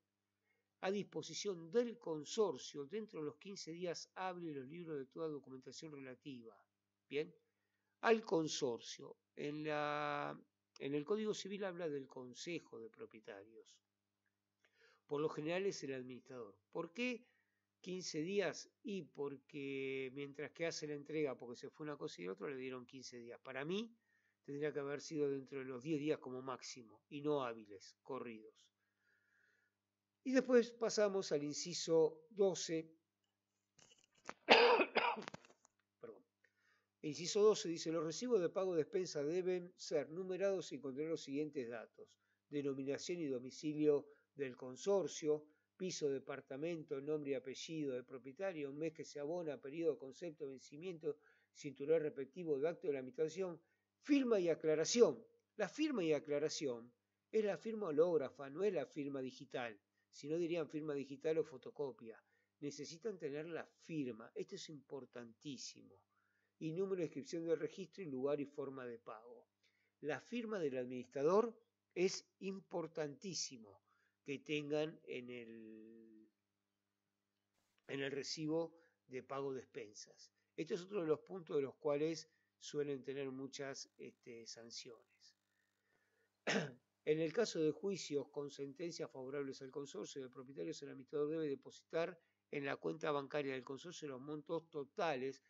Speaker 1: a disposición del consorcio dentro de los 15 días hábiles los libros de toda documentación relativa. Bien, al consorcio. En el Código Civil habla del Consejo de Propietarios. Por lo general es el administrador. ¿Por qué 15 días? Y porque mientras que hace la entrega, porque se fue una cosa y otra, le dieron 15 días. Para mí tendría que haber sido dentro de los 10 días como máximo y no hábiles, corridos. Y después pasamos al inciso 12. Perdón. El inciso 12 dice, los recibos de pago de despensa deben ser numerados y contener los siguientes datos. Denominación y domicilio del consorcio, piso, departamento, nombre y apellido del propietario, mes que se abona, periodo, concepto, vencimiento, cinturón respectivo de acto de la administración, firma y aclaración. La firma y aclaración es la firma hológrafa, no es la firma digital. Si no dirían firma digital o fotocopia. Necesitan tener la firma. Esto es importantísimo. Y número de inscripción del registro y lugar y forma de pago. La firma del administrador es importantísimo que tengan en el recibo de pago de expensas. Este es otro de los puntos de los cuales suelen tener muchas sanciones. En el caso de juicios con sentencias favorables al consorcio, el propietario o el administrador debe depositar en la cuenta bancaria del consorcio los montos totales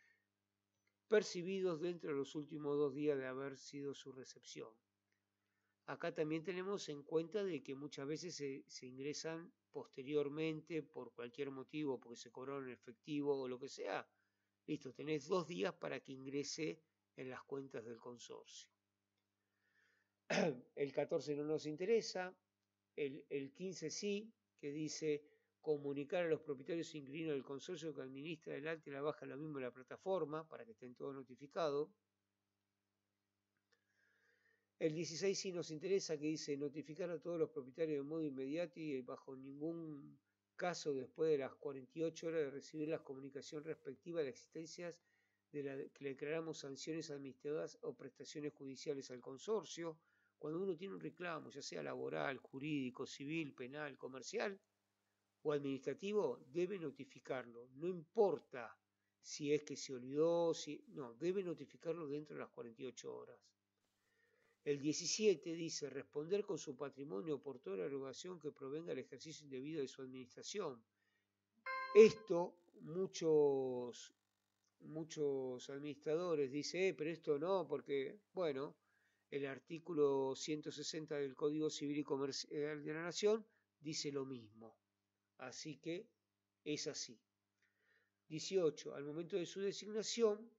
Speaker 1: percibidos dentro de los últimos 2 días de haber sido su recepción. Acá también tenemos en cuenta de que muchas veces se ingresan posteriormente por cualquier motivo, porque se cobraron en efectivo o lo que sea. Listo, tenés 2 días para que ingrese en las cuentas del consorcio. El 14 no nos interesa, el 15 sí, que dice comunicar a los propietarios e inquilinos del consorcio que administra el alta y la baja lo mismo en la plataforma para que estén todos notificados. El 16 sí nos interesa, que dice notificar a todos los propietarios de modo inmediato y bajo ningún caso después de las 48 horas de recibir la comunicación respectiva de la existencia de que le declaramos sanciones administrativas o prestaciones judiciales al consorcio. Cuando uno tiene un reclamo, ya sea laboral, jurídico, civil, penal, comercial o administrativo, debe notificarlo. No importa si es que se olvidó, no, debe notificarlo dentro de las 48 horas. El 17 dice responder con su patrimonio por toda la erogación que provenga del ejercicio indebido de su administración. Esto muchos administradores dicen, pero esto no, porque, bueno, el artículo 160 del Código Civil y Comercial de la Nación dice lo mismo. Así que es así. 18. Al momento de su designación,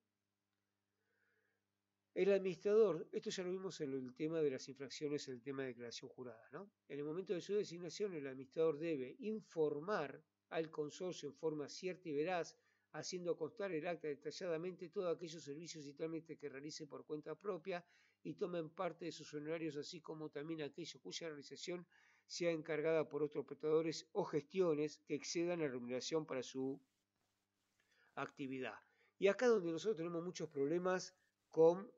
Speaker 1: el administrador, esto ya lo vimos en el tema de las infracciones, en el tema de declaración jurada, ¿no? En el momento de su designación, el administrador debe informar al consorcio en forma cierta y veraz, haciendo constar el acta detalladamente todos aquellos servicios y trámites que realice por cuenta propia y tomen parte de sus honorarios, así como también aquellos cuya realización sea encargada por otros prestadores o gestiones que excedan la remuneración para su actividad. Y acá donde nosotros tenemos muchos problemas con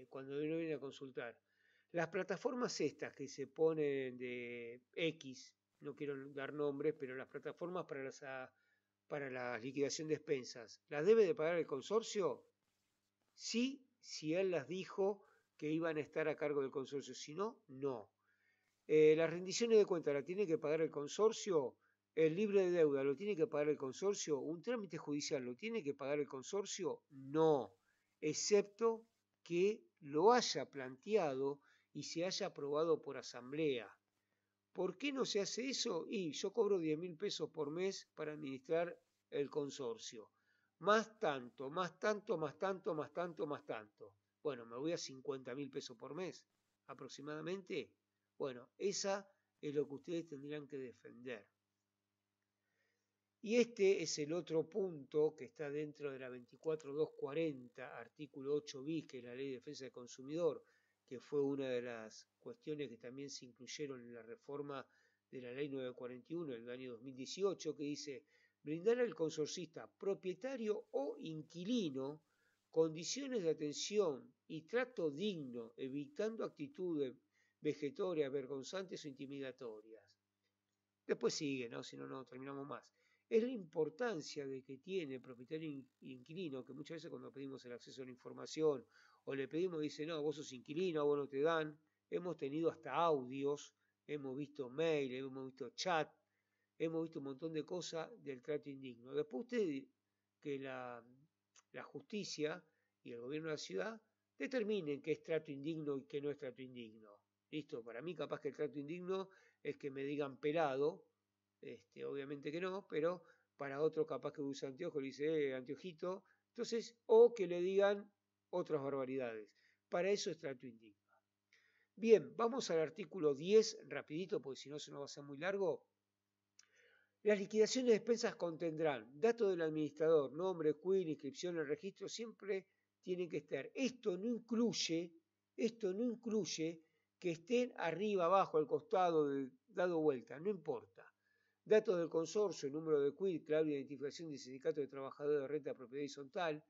Speaker 1: cuando uno viene a consultar. Las plataformas estas que se ponen de X, no quiero dar nombres, pero las plataformas para la liquidación de expensas, ¿las debe de pagar el consorcio? Sí, si él las dijo que iban a estar a cargo del consorcio, si no, no. Las rendiciones de cuentas las tiene que pagar el consorcio. ¿El libre de deuda lo tiene que pagar el consorcio? ¿Un trámite judicial lo tiene que pagar el consorcio? No, excepto que lo haya planteado y se haya aprobado por asamblea. ¿Por qué no se hace eso? Y yo cobro 10.000 pesos por mes para administrar el consorcio. Más tanto, más tanto, más tanto, más tanto, más tanto. Bueno, me voy a 50.000 pesos por mes aproximadamente. Bueno, esa es lo que ustedes tendrían que defender. Y este es el otro punto que está dentro de la 24.240, artículo 8 bis, que es la Ley de Defensa del Consumidor, que fue una de las cuestiones que también se incluyeron en la reforma de la Ley 941 del año 2018, que dice brindar al consorcista, propietario o inquilino condiciones de atención y trato digno, evitando actitudes vejatorias, vergonzantes o intimidatorias. Después sigue, ¿no? Si no, no terminamos más. Es la importancia de que tiene el propietario inquilino, que muchas veces cuando pedimos el acceso a la información o le pedimos, dice, no, vos sos inquilino, vos no te dan. Hemos tenido hasta audios, hemos visto mail, hemos visto chat, hemos visto un montón de cosas del trato indigno. Después usted, que la justicia y el gobierno de la ciudad determinen qué es trato indigno y qué no es trato indigno. ¿Listo? Para mí capaz que el trato indigno es que me digan pelado, obviamente que no, pero para otro capaz que usa anteojos le dice, anteojito, entonces, o que le digan otras barbaridades. Para eso es trato indigno. Bien, vamos al artículo 10, rapidito, porque si no se nos va a hacer muy largo. Las liquidaciones de expensas contendrán datos del administrador, nombre, CUIN, inscripción en el registro, siempre tienen que estar. Esto no incluye que estén arriba, abajo, al costado, dado vuelta, no importa. Datos del consorcio, número de CUID, clave de identificación del sindicato de trabajadores de renta de propiedad horizontal.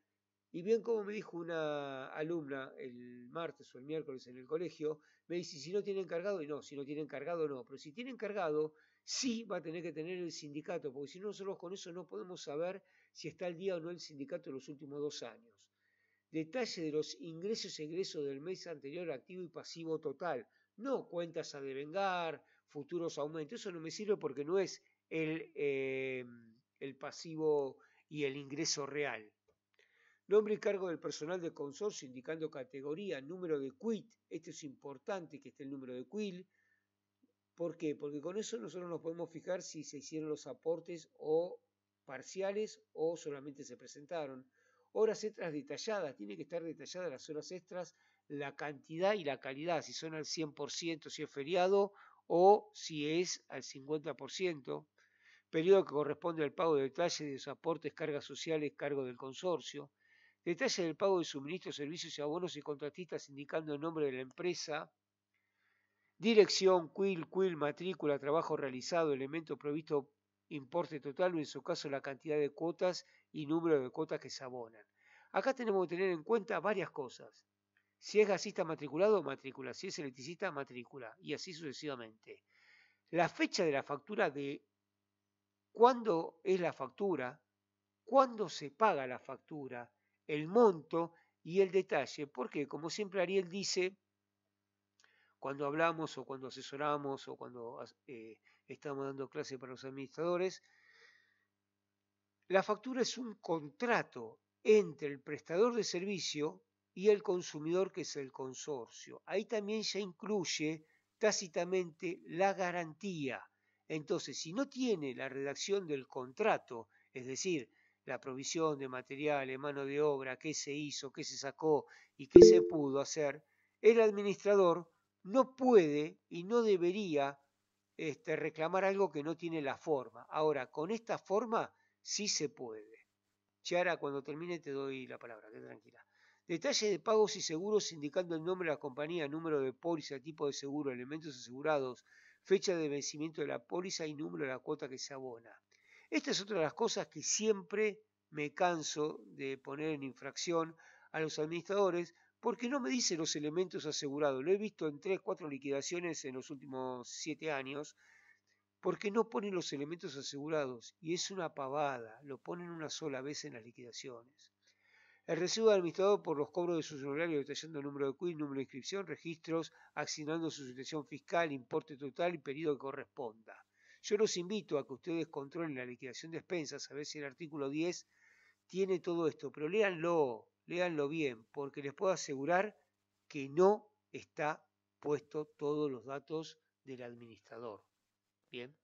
Speaker 1: Y bien como me dijo una alumna el martes o el miércoles en el colegio, me dice, si no tienen cargado, y no, si no tienen cargado no, pero si tienen cargado, sí va a tener que tener el sindicato, porque si no, nosotros con eso no podemos saber si está al día o no el sindicato en los últimos 2 años. Detalle de los ingresos y egresos del mes anterior activo y pasivo total, no cuentas a devengar, futuros aumentos, eso no me sirve porque no es el pasivo y el ingreso real. Nombre y cargo del personal del consorcio indicando categoría, número de quit, esto es importante que esté el número de quit. ¿Por qué? Porque con eso nosotros nos podemos fijar si se hicieron los aportes o parciales o solamente se presentaron. Horas extras detalladas, tiene que estar detalladas las horas extras, la cantidad y la calidad, si son al 100%, si es feriado o si es al 50%. Periodo que corresponde al pago de detalle de los aportes, cargas sociales, cargo del consorcio. Detalle del pago de suministros, servicios y abonos y contratistas indicando el nombre de la empresa. Dirección, CUIL, matrícula, trabajo realizado, elemento previsto, importe total o en su caso la cantidad de cuotas y número de cuotas que se abonan. Acá tenemos que tener en cuenta varias cosas. Si es gasista matriculado, matrícula. Si es electricista, matrícula. Y así sucesivamente. La fecha de la factura de cuándo es la factura, cuándo se paga la factura, el monto y el detalle. Porque, como siempre Ariel dice, cuando hablamos o cuando asesoramos o cuando estamos dando clase para los administradores, la factura es un contrato entre el prestador de servicio y el consumidor, que es el consorcio. Ahí también ya incluye tácitamente la garantía. Entonces, si no tiene la redacción del contrato, es decir, la provisión de materiales, mano de obra, qué se hizo, qué se sacó y qué se pudo hacer, el administrador no puede y no debería reclamar algo que no tiene la forma. Ahora, con esta forma sí se puede. Chiara, cuando termine te doy la palabra, quédate tranquila. Detalle de pagos y seguros indicando el nombre de la compañía, número de póliza, tipo de seguro, elementos asegurados, fecha de vencimiento de la póliza y número de la cuota que se abona. Esta es otra de las cosas que siempre me canso de poner en infracción a los administradores, porque no me dice los elementos asegurados. Lo he visto en 3, 4 liquidaciones en los últimos 7 años, porque no ponen los elementos asegurados, y es una pavada, lo ponen una sola vez en las liquidaciones. El recibo del administrador por los cobros de sus honorarios detallando el número de CUI, número de inscripción, registros, asignando su situación fiscal, importe total y periodo que corresponda. Yo los invito a que ustedes controlen la liquidación de expensas, a ver si el artículo 10 tiene todo esto, pero léanlo bien, porque les puedo asegurar que no está puesto todos los datos del administrador. Bien.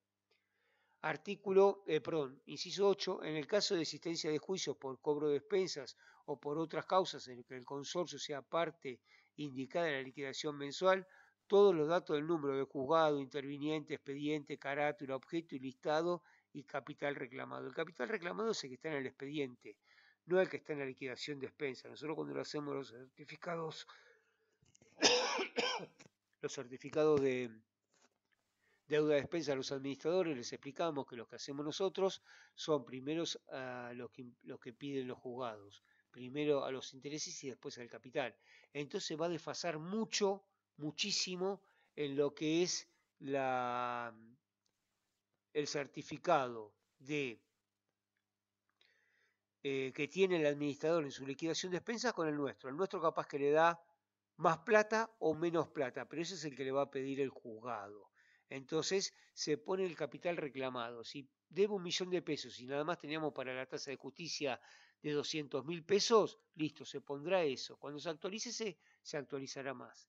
Speaker 1: Inciso 8, en el caso de existencia de juicios por cobro de expensas o por otras causas en que el consorcio sea parte indicada en la liquidación mensual, todos los datos del número de juzgado, interviniente, expediente, carátula, objeto y listado y capital reclamado. El capital reclamado es el que está en el expediente, no el que está en la liquidación de expensas. Nosotros cuando lo hacemos los certificados de deuda de despensa a los administradores, les explicamos que lo que hacemos nosotros son primeros a los que piden los juzgados, primero a los intereses y después al capital. Entonces va a desfasar muchísimo en lo que es el certificado que tiene el administrador en su liquidación de expensas con el nuestro. El nuestro capaz que le da más plata o menos plata, pero ese es el que le va a pedir el juzgado. Entonces se pone el capital reclamado. Si debe 1.000.000 de pesos y nada más teníamos para la tasa de justicia de 200.000 pesos, listo, se pondrá eso. Cuando se actualice, se actualizará más.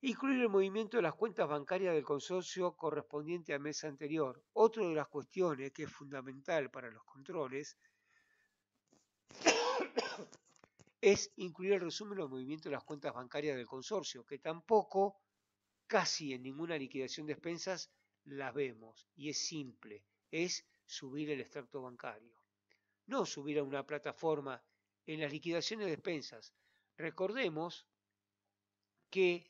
Speaker 1: Incluir el movimiento de las cuentas bancarias del consorcio correspondiente al mes anterior. Otra de las cuestiones que es fundamental para los controles es incluir el resumen de los movimientos de las cuentas bancarias del consorcio, que tampoco, casi en ninguna liquidación de expensas, las vemos. Y es simple, es subir el extracto bancario. No subir a una plataforma en las liquidaciones de expensas. Recordemos que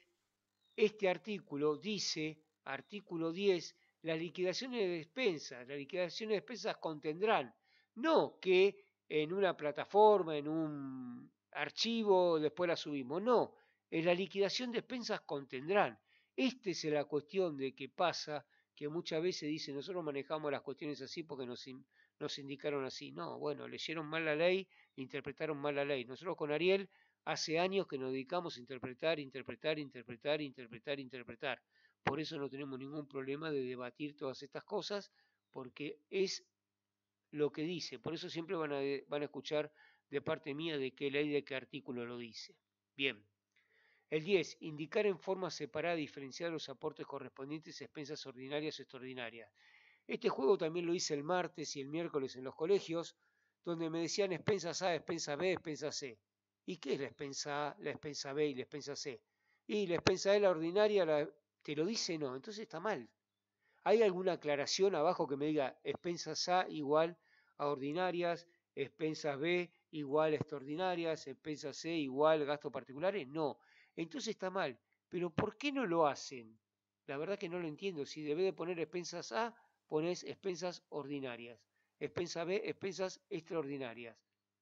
Speaker 1: este artículo dice, artículo 10, las liquidaciones de expensas contendrán, no que en una plataforma, en un archivo, después la subimos, no, en la liquidación de expensas contendrán. Esta es la cuestión de que pasa, que muchas veces dicen, nosotros manejamos las cuestiones así porque nos indicaron así. No, bueno, leyeron mal la ley, interpretaron mal la ley. Nosotros con Ariel hace años que nos dedicamos a interpretar. Por eso no tenemos ningún problema de debatir todas estas cosas, porque es lo que dice. Por eso siempre van a escuchar de parte mía de qué ley, de qué artículo lo dice. Bien. El 10. Indicar en forma separada y diferenciada los aportes correspondientes a expensas ordinarias o extraordinarias. Este juego también lo hice el martes y el miércoles en los colegios, donde me decían expensas A, expensa B, expensa C. ¿Y qué es la expensa A, la expensa B y la expensa C? Y la expensa A, la ordinaria, ¿te lo dice? No, entonces está mal. ¿Hay alguna aclaración abajo que me diga expensas A igual a ordinarias, expensas B igual a extraordinarias, expensas C igual a gastos particulares? No, entonces está mal. Pero ¿por qué no lo hacen? La verdad que no lo entiendo. Si debe de poner expensas A, pones expensas ordinarias. Expensa B, expensas extraordinarias.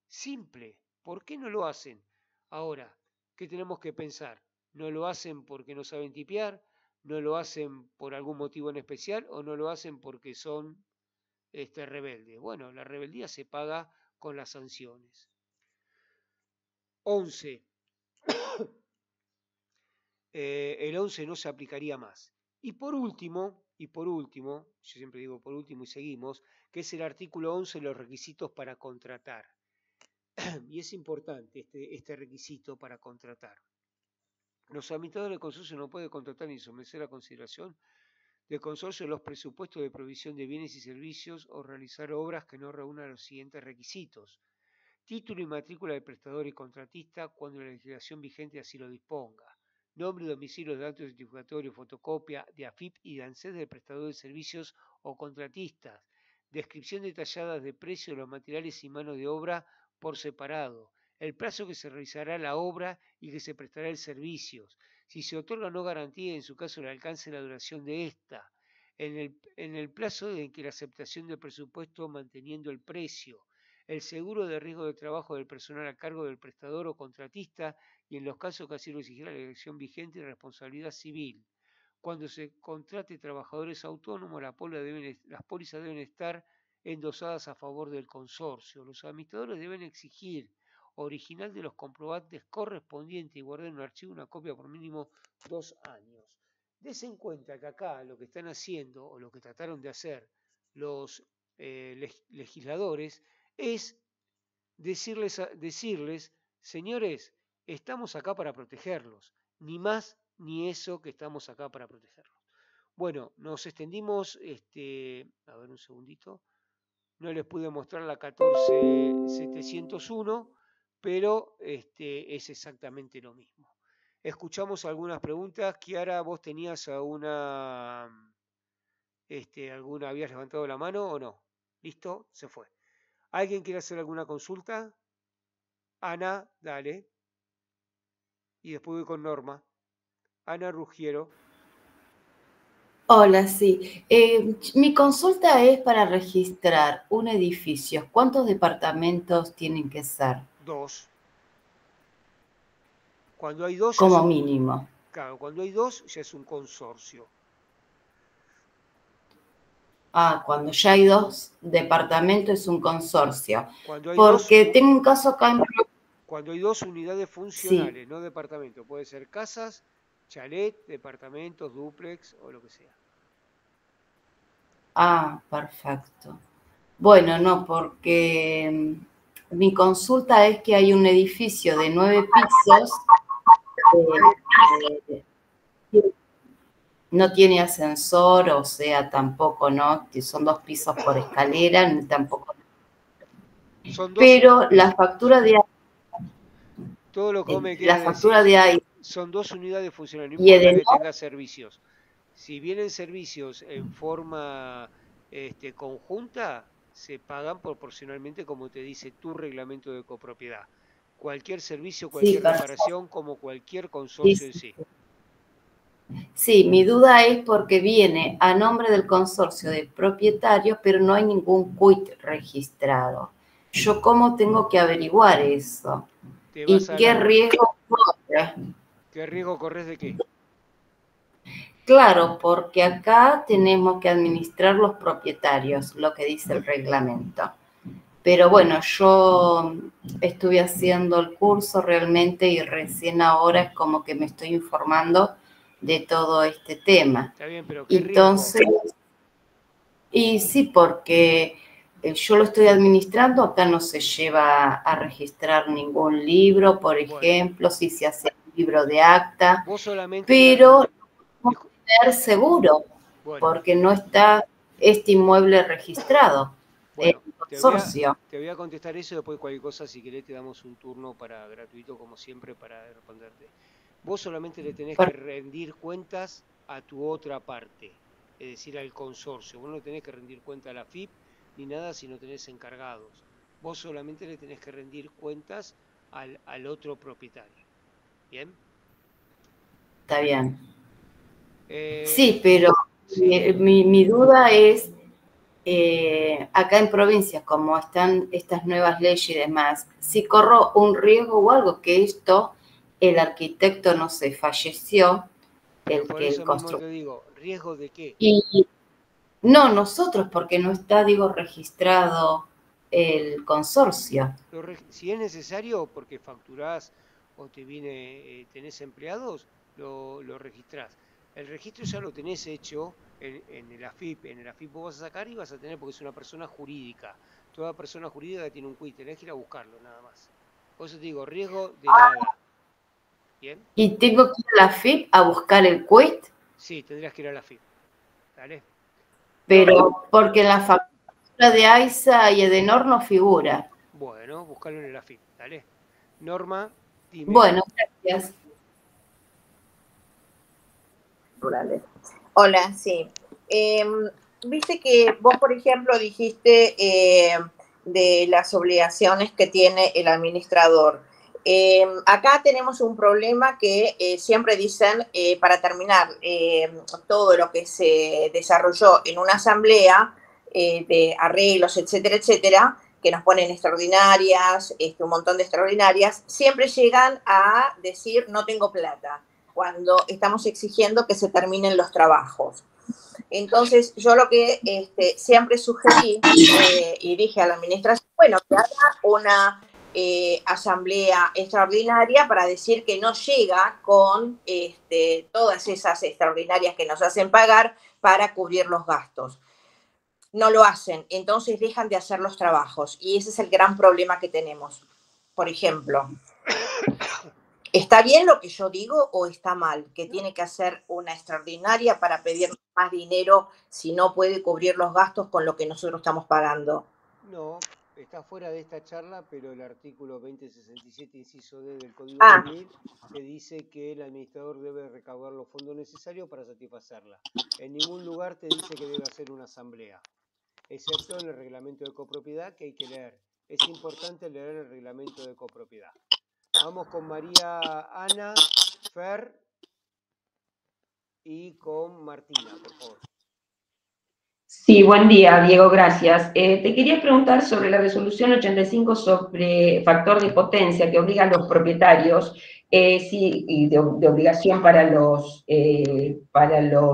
Speaker 1: Simple. ¿Por qué no lo hacen? Ahora, ¿qué tenemos que pensar? ¿No lo hacen porque no saben tipear? ¿No lo hacen por algún motivo en especial o no lo hacen porque son rebeldes? Bueno, la rebeldía se paga con las sanciones. 11. El 11 no se aplicaría más. Y por último, yo siempre digo por último y seguimos, que es el artículo 11, los requisitos para contratar. Y es importante este requisito para contratar. Los administradores del consorcio no pueden contratar ni someter a consideración del consorcio los presupuestos de provisión de bienes y servicios o realizar obras que no reúnan los siguientes requisitos: título y matrícula del prestador y contratista cuando la legislación vigente así lo disponga; nombre y domicilio de acto identificatorio, fotocopia de AFIP y de ANSES del prestador de servicios o contratistas; descripción detallada de precio de los materiales y mano de obra por separado; el plazo que se realizará la obra y que se prestará el servicio; si se otorga no garantía, en su caso el alcance y la duración de esta; en el plazo en que la aceptación del presupuesto manteniendo el precio; el seguro de riesgo de trabajo del personal a cargo del prestador o contratista y en los casos que así lo exigiera la legislación vigente y responsabilidad civil. Cuando se contrate trabajadores autónomos, las pólizas deben estar endosadas a favor del consorcio. Los administradores deben exigir original de los comprobantes correspondientes y guardar en un archivo una copia por mínimo 2 años. Des en cuenta que acá lo que están haciendo o lo que trataron de hacer los legisladores es decirles, señores, estamos acá para protegerlos, ni más ni eso, que estamos acá para protegerlos. Bueno, nos extendimos, a ver un segundito, no les pude mostrar la 14701, pero es exactamente lo mismo. Escuchamos algunas preguntas. Kiara, ¿vos tenías habías levantado la mano o no? ¿Listo? Se fue. ¿Alguien quiere hacer alguna consulta? Ana, dale. Y después voy con Norma. Ana Ruggiero.
Speaker 2: Hola, sí. Mi consulta es para registrar un edificio. ¿Cuántos departamentos tienen que ser?
Speaker 1: 2. Cuando hay 2,
Speaker 2: como mínimo.
Speaker 1: Claro, cuando hay 2 ya es un consorcio.
Speaker 2: Cuando ya hay 2 departamentos es un consorcio.
Speaker 1: Cuando hay
Speaker 2: Porque tengo un caso acá en...
Speaker 1: Cuando hay 2 unidades funcionales, sí, no departamentos, puede ser casas, chalet, departamentos, dúplex o lo que sea.
Speaker 2: Perfecto. Bueno, no, porque mi consulta es que hay un edificio de 9 pisos, no tiene ascensor, o sea, tampoco, ¿no? Son 2 pisos por escalera, tampoco. Pero la factura de...
Speaker 1: Todo lo que me
Speaker 2: la factura de ahí.
Speaker 1: Son 2 unidades funcionales, no importa que tenga servicios. Si vienen servicios en forma conjunta, se pagan proporcionalmente, como te dice tu reglamento de copropiedad. Cualquier servicio, cualquier reparación, como cualquier consorcio en sí.
Speaker 2: Sí, mi duda es porque viene a nombre del consorcio de propietarios, pero no hay ningún quit registrado. ¿Yo cómo tengo que averiguar eso? ¿Y qué riesgo corre?
Speaker 1: ¿Qué riesgo corres de qué?
Speaker 2: Claro, porque acá tenemos que administrar los propietarios, lo que dice el reglamento. Pero bueno, yo estuve haciendo el curso realmente y recién ahora es como que me estoy informando de todo este tema.
Speaker 1: Está bien, pero ¿qué
Speaker 2: entonces, riesgo? Y sí, porque yo lo estoy administrando, acá no se lleva a registrar ningún libro, por ejemplo, si se hace un libro de acta, pero no tener seguro, porque no está este inmueble registrado.
Speaker 1: Bueno, te voy a contestar eso y después cualquier cosa, si querés, te damos un turno gratuito, como siempre, para responderte. Vos solamente le tenés que rendir cuentas a tu otra parte, es decir, al consorcio. Vos no tenés que rendir cuenta a la FIP ni nada si no tenés encargados. Vos solamente le tenés que rendir cuentas al otro propietario. ¿Bien?
Speaker 2: Está bien. Sí, pero sí. Mi duda es, acá en provincias, como están estas nuevas leyes y demás, si corro un riesgo o algo, que esto, el arquitecto, no sé, falleció,
Speaker 1: por eso mismo te digo, ¿riesgo de qué?
Speaker 2: Y no, nosotros, porque no está, registrado. el consorcio.
Speaker 1: Si es necesario, porque facturás o tenés empleados, lo registrás. El registro ya lo tenés hecho en el AFIP. En el AFIP vos vas a sacar y vas a tener, porque es una persona jurídica. Toda persona jurídica tiene un quit, tenés que ir a buscarlo nada más. Por eso te digo, riesgo de nada. ¿Bien?
Speaker 2: ¿Y tengo que ir a la FIP a buscar el quit?
Speaker 1: Sí, tendrías que ir a la FIP. ¿Dale?
Speaker 2: Pero porque en la factura de AISA y Edenor no figura.
Speaker 1: Bueno, buscarlo en el AFIP. ¿Dale? Norma, dime.
Speaker 2: Bueno, gracias.
Speaker 3: Hola, sí. Viste que vos, por ejemplo, dijiste de las obligaciones que tiene el administrador. Acá tenemos un problema que siempre dicen, para terminar, todo lo que se desarrolló en una asamblea de arreglos, etcétera, etcétera, que nos ponen extraordinarias, un montón de extraordinarias, siempre llegan a decir no tengo plata, cuando estamos exigiendo que se terminen los trabajos. Entonces, yo lo que siempre sugerí y dije a la administración, bueno, que haga una asamblea extraordinaria para decir que no llega con todas esas extraordinarias que nos hacen pagar para cubrir los gastos. No lo hacen, entonces dejan de hacer los trabajos y ese es el gran problema que tenemos. Por ejemplo, ¿está bien lo que yo digo o está mal? Que tiene que hacer una extraordinaria para pedir más dinero si no puede cubrir los gastos con lo que nosotros estamos pagando.
Speaker 1: No, está fuera de esta charla, pero el artículo 2067, inciso D del Código Civil, te dice que el administrador debe recaudar los fondos necesarios para satisfacerla. En ningún lugar te dice que debe hacer una asamblea, excepto en el reglamento de copropiedad, que hay que leer. Es importante leer el reglamento de copropiedad. Vamos con María Ana, Fer y con Martina, por favor.
Speaker 4: Sí, buen día, Diego, gracias. Te quería preguntar sobre la resolución 85 sobre factor de potencia que obliga a los propietarios, y de obligación para los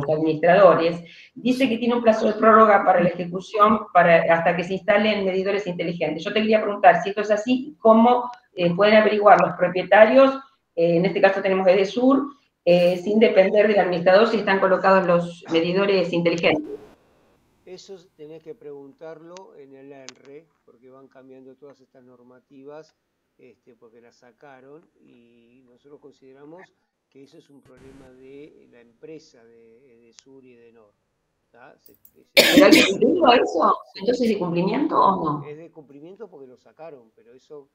Speaker 4: administradores. Dice que tiene un plazo de prórroga para la ejecución hasta que se instalen medidores inteligentes. Yo te quería preguntar si esto es así, ¿cómo pueden averiguar los propietarios? En este caso tenemos Edesur, sin depender del administrador, si están colocados los medidores inteligentes.
Speaker 1: Eso tenés que preguntarlo en el ENRE, porque van cambiando todas estas normativas, porque las sacaron, y nosotros consideramos que eso es un problema de la empresa de Sur y de Nor.
Speaker 4: ¿Pero hay que cumplirlo eso? ¿Entonces es de cumplimiento o no?
Speaker 1: Es de cumplimiento porque lo sacaron, pero eso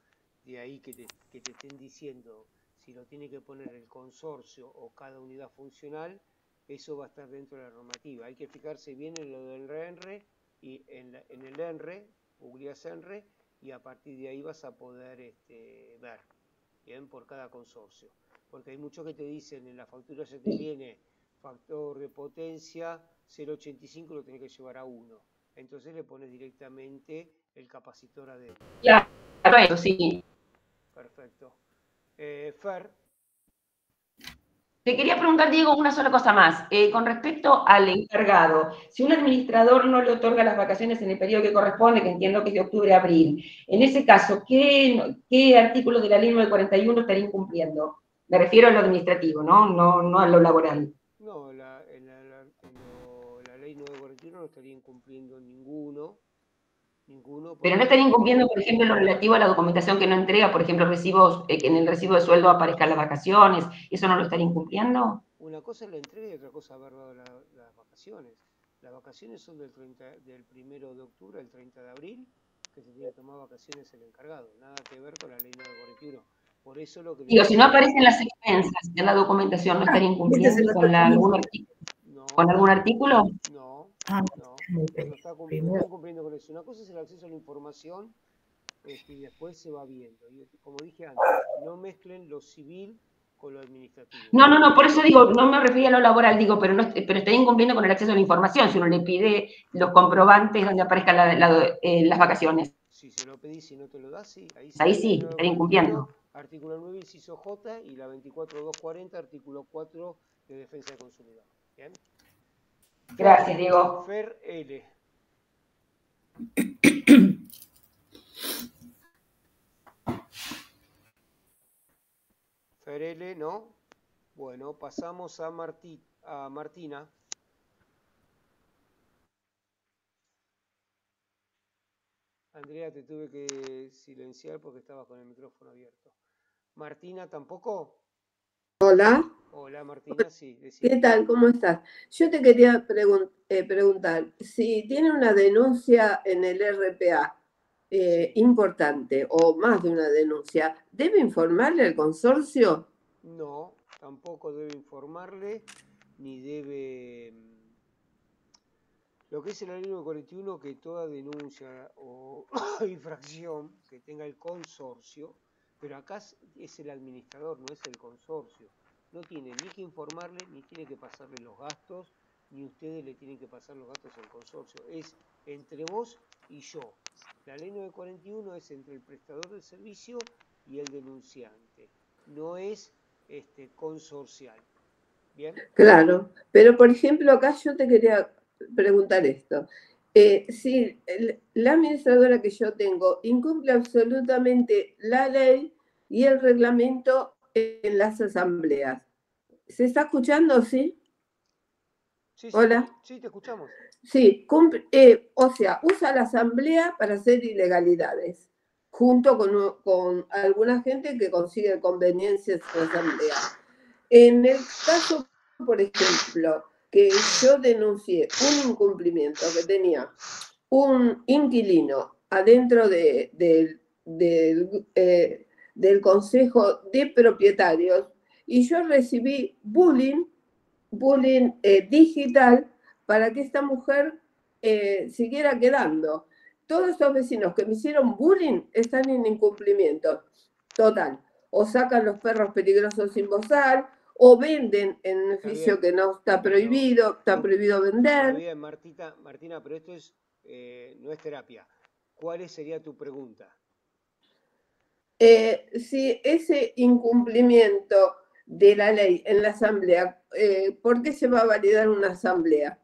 Speaker 1: de ahí que te estén diciendo si lo tiene que poner el consorcio o cada unidad funcional, eso va a estar dentro de la normativa. Hay que fijarse bien en lo del ENRE y en el ENRE, googleás ENRE, y a partir de ahí vas a poder ver, bien, por cada consorcio. Porque hay muchos que te dicen en la factura se te viene factor de potencia 0,85, lo tenés que llevar a 1. Entonces le pones directamente el capacitor adentro.
Speaker 4: Claro, eso sí.
Speaker 1: Perfecto. Fer.
Speaker 4: Te quería preguntar, Diego, una sola cosa más. Con respecto al encargado, si un administrador no le otorga las vacaciones en el periodo que corresponde, que entiendo que es de octubre a abril, en ese caso, ¿qué artículo de la ley 941 estaría incumpliendo? Me refiero a lo administrativo, no a lo laboral.
Speaker 1: No, la ley 941 no estaría incumpliendo ninguno.
Speaker 4: Pero no estaría incumpliendo, por ejemplo, lo relativo a la documentación que no entrega, por ejemplo, recibos, que en el recibo de sueldo aparezcan las vacaciones, ¿eso no lo estaría incumpliendo?
Speaker 1: Una cosa es la entrega y otra cosa haber dado las vacaciones. Las vacaciones son del 1 de octubre al 30 de abril, que se tiene que tomar vacaciones el encargado. Nada que ver con la ley 941. Por eso lo que...
Speaker 4: Digo, si no aparecen las expensas en la documentación, ¿no estaría incumpliendo con algún artículo?
Speaker 1: No,
Speaker 4: ¿Con algún artículo?
Speaker 1: No, no están cumpliendo con eso. Una cosa es el acceso a la información, y después se va viendo. Y como dije antes, no mezclen lo civil con lo administrativo.
Speaker 4: No, por eso digo, no me refería a lo laboral, digo, pero estaría incumpliendo con el acceso a la información, si uno le pide los comprobantes donde aparezcan las vacaciones.
Speaker 1: Si se lo pedís y no te lo das, sí.
Speaker 4: Ahí sí, estaría incumpliendo.
Speaker 1: Artículo 9, inciso J, y la 24.240, artículo 4 de defensa del consumidor. ¿Bien?
Speaker 4: Gracias, Diego.
Speaker 1: Fer L. Ferele, ¿no? Bueno, pasamos a Martina. Andrea, te tuve que silenciar porque estabas con el micrófono abierto. Martina, ¿tampoco?
Speaker 5: Hola.
Speaker 1: Hola, Martina, sí.
Speaker 5: ¿Qué tal? ¿Cómo estás? Yo te quería preguntar, si tiene una denuncia en el RPA importante o más de una denuncia, ¿debe informarle al consorcio?
Speaker 1: No, tampoco debe informarle, ni debe... Lo que es el ley 941, que toda denuncia o infracción que tenga el consorcio, pero acá es el administrador, no es el consorcio. No tiene ni que informarle, ni tiene que pasarle los gastos, ni ustedes le tienen que pasar los gastos al consorcio. Es entre vos y yo. La ley 941 es entre el prestador del servicio y el denunciante. No es consorcial. ¿Bien?
Speaker 5: Claro, pero por ejemplo acá yo te quería preguntar esto. Si la administradora que yo tengo incumple absolutamente la ley y el reglamento en las asambleas, ¿se está escuchando, sí?
Speaker 1: Sí,
Speaker 5: Hola.
Speaker 1: Sí, te escuchamos.
Speaker 5: Sí, o sea, usa la asamblea para hacer ilegalidades, junto con alguna gente que consigue conveniencias en la asamblea. En el caso, por ejemplo, que yo denuncié un incumplimiento que tenía un inquilino adentro del Consejo de Propietarios y yo recibí bullying digital para que esta mujer siguiera quedando. Todos estos vecinos que me hicieron bullying están en incumplimiento total. O sacan los perros peligrosos sin bozal, o venden en un edificio que no está prohibido, está prohibido vender.
Speaker 1: Está bien, Martina, pero esto no es terapia. ¿Cuál sería tu pregunta?
Speaker 5: Si ese incumplimiento de la ley en la asamblea, ¿por qué se va a validar una asamblea?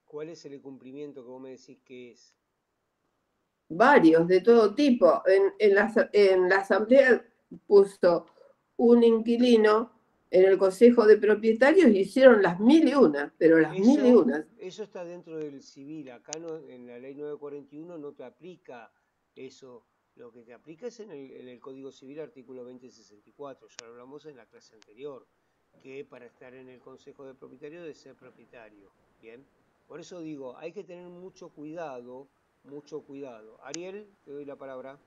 Speaker 1: ¿Cuál es el incumplimiento que vos me decís que es?
Speaker 5: Varios, de todo tipo. En la asamblea puso un inquilino en el consejo de propietarios y hicieron las 1001, pero las 1001.
Speaker 1: Eso está dentro del civil. Acá en la ley 941 no te aplica eso. Lo que te aplica es en el Código Civil, artículo 2064. Ya lo hablamos en la clase anterior, que para estar en el consejo de propietarios debe ser propietario. Bien. Por eso digo, hay que tener mucho cuidado. Mucho cuidado. Ariel, te doy la palabra.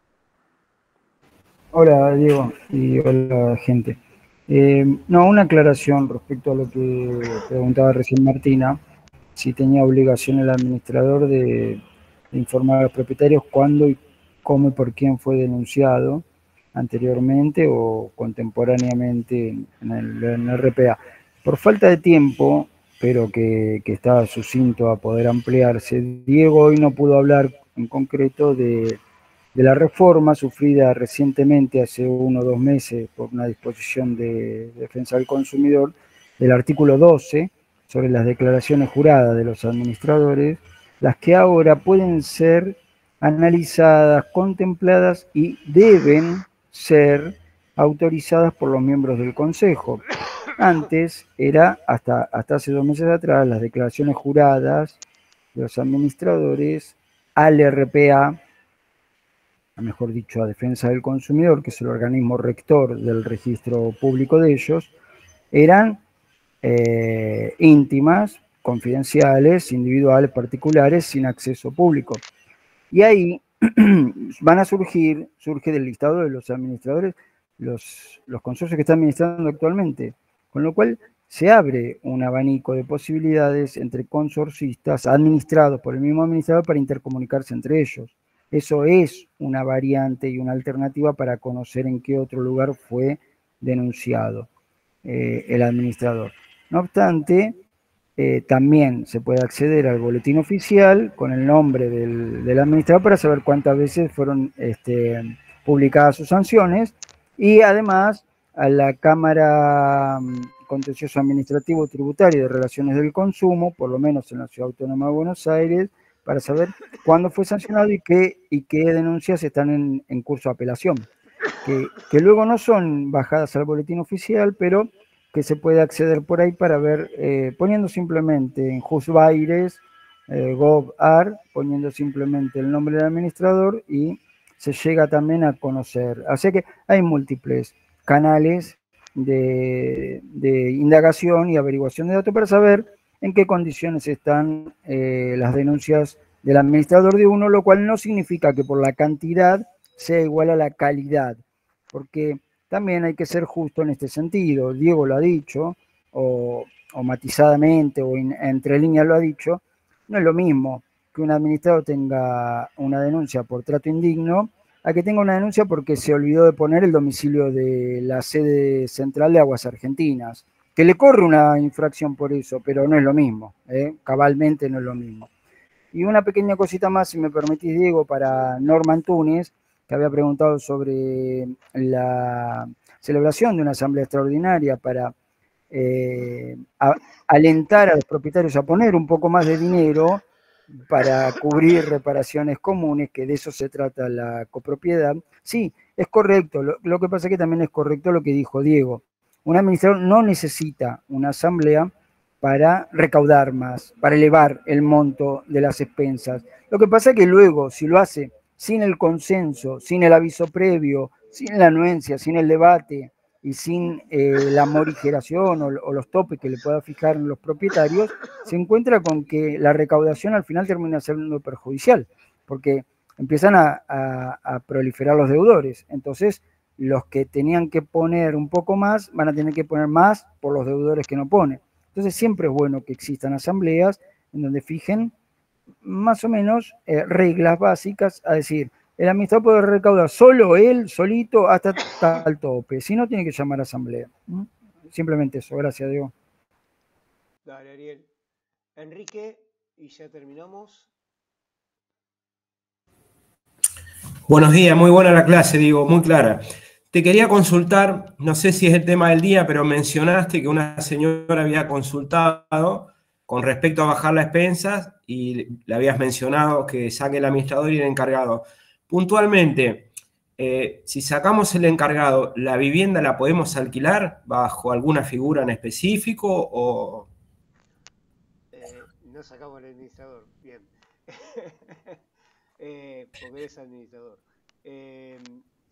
Speaker 6: Hola Diego y hola gente. No, una aclaración respecto a lo que preguntaba recién Martina, si tenía obligación el administrador de informar a los propietarios cuándo y cómo y por quién fue denunciado anteriormente o contemporáneamente en el RPA. Por falta de tiempo, pero que estaba sucinto a poder ampliarse, Diego hoy no pudo hablar en concreto de la reforma sufrida recientemente, hace 1 o 2 meses, por una disposición de defensa del consumidor, del artículo 12, sobre las declaraciones juradas de los administradores, las que ahora pueden ser analizadas, contempladas y deben ser autorizadas por los miembros del Consejo. Antes era, hasta hace 2 meses atrás, las declaraciones juradas de los administradores al RPA, mejor dicho, a defensa del consumidor, que es el organismo rector del registro público de ellos, eran íntimas, confidenciales, individuales, particulares, sin acceso público. Y ahí surge del listado de los administradores, los consorcios que están administrando actualmente, con lo cual se abre un abanico de posibilidades entre consorcistas administrados por el mismo administrador para intercomunicarse entre ellos. Eso es una variante y una alternativa para conocer en qué otro lugar fue denunciado el administrador. No obstante, también se puede acceder al boletín oficial con el nombre del administrador para saber cuántas veces fueron publicadas sus sanciones, y además a la Cámara Contencioso Administrativo Tributario de Relaciones del Consumo, por lo menos en la Ciudad Autónoma de Buenos Aires, para saber cuándo fue sancionado y qué denuncias están en curso de apelación. que luego no son bajadas al boletín oficial, pero que se puede acceder por ahí para ver, poniendo simplemente en Jusbaires, Gov.ar, poniendo simplemente el nombre del administrador y se llega también a conocer. Así que hay múltiples canales de indagación y averiguación de datos para saber en qué condiciones están las denuncias del administrador de uno, lo cual no significa que por la cantidad sea igual a la calidad, porque también hay que ser justo en este sentido. Diego lo ha dicho, o matizadamente, o entre líneas lo ha dicho, no es lo mismo que un administrador tenga una denuncia por trato indigno a que tenga una denuncia porque se olvidó de poner el domicilio de la sede central de Aguas Argentinas, que le corre una infracción por eso, pero no es lo mismo, cabalmente no es lo mismo. Y una pequeña cosita más, si me permitís, Diego, para Norman Túnez, que había preguntado sobre la celebración de una asamblea extraordinaria para alentar a los propietarios a poner un poco más de dinero para cubrir reparaciones comunes, que de eso se trata la copropiedad. Sí, es correcto. Lo que pasa es que también es correcto lo que dijo Diego. Un administrador no necesita una asamblea para recaudar más, para elevar el monto de las expensas. Lo que pasa es que luego, si lo hace sin el consenso, sin el aviso previo, sin la anuencia, sin el debate y sin la morigeración o los topes que le pueda fijar en los propietarios, se encuentra con que la recaudación al final termina siendo perjudicial, porque empiezan a proliferar los deudores. Entonces, los que tenían que poner un poco más van a tener que poner más por los deudores que no ponen. Entonces, siempre es bueno que existan asambleas en donde fijen más o menos reglas básicas, a decir, el administrador puede recaudar solo él, solito, hasta tal tope. Si no, tiene que llamar a asamblea. Simplemente eso. Gracias, Diego.
Speaker 1: Dale, Ariel. Enrique, y ya terminamos.
Speaker 7: Buenos días, muy buena la clase, Diego, muy clara. Te quería consultar, no sé si es el tema del día, pero mencionaste que una señora había consultado con respecto a bajar las expensas y le habías mencionado que saque el administrador y el encargado. Puntualmente, si sacamos el encargado, ¿la vivienda la podemos alquilar bajo alguna figura en específico o...?
Speaker 1: No sacamos el administrador, bien. Porque eres administrador.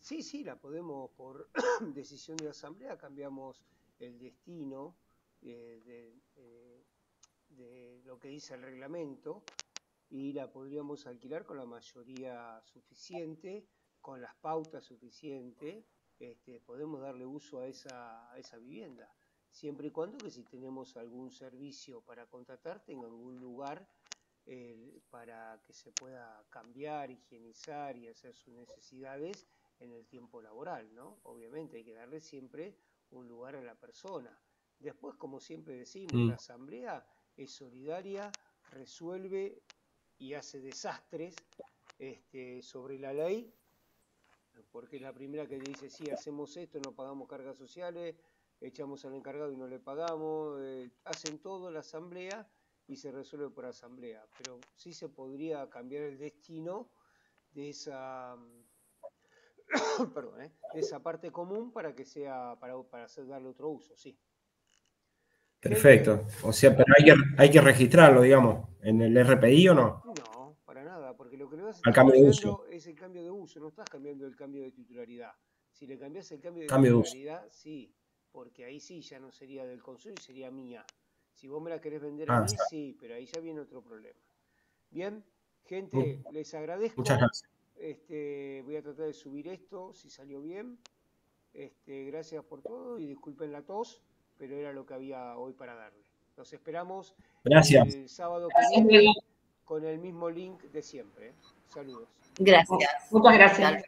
Speaker 1: Sí, la podemos, por decisión de la asamblea, cambiamos el destino de lo que dice el reglamento y la podríamos alquilar con la mayoría suficiente, con las pautas suficientes. Podemos darle uso a esa vivienda, siempre y cuando que si tenemos algún servicio para contratar, tenga algún lugar para que se pueda cambiar, higienizar y hacer sus necesidades en el tiempo laboral, ¿no? Obviamente hay que darle siempre un lugar a la persona. Después, como siempre decimos, la asamblea es solidaria, resuelve y hace desastres sobre la ley, porque es la primera que dice, sí, hacemos esto, no pagamos cargas sociales, echamos al encargado y no le pagamos, hacen todo la asamblea y se resuelve por asamblea, pero sí se podría cambiar el destino de esa perdón, de esa parte común para que sea para darle otro uso, sí.
Speaker 7: Perfecto. O sea, pero hay que registrarlo, digamos, en el RPI o no?
Speaker 1: No, para nada, porque lo que le vas a
Speaker 7: Al
Speaker 1: estar
Speaker 7: cambio de
Speaker 1: cambiando
Speaker 7: uso.
Speaker 1: es el cambio de uso, no estás cambiando el cambio de titularidad. Si le cambias el cambio de titularidad, sí, porque ahí sí ya no sería del consumo, sería mía. Si vos me la querés vender a mí, sí, pero ahí ya viene otro problema. Bien, gente, les agradezco.
Speaker 7: Muchas gracias.
Speaker 1: Voy a tratar de subir esto, si salió bien. Gracias por todo y disculpen la tos, pero era lo que había hoy para darle. Los esperamos el sábado que viene con el mismo link de siempre. Saludos.
Speaker 2: Gracias.
Speaker 4: Muchas gracias.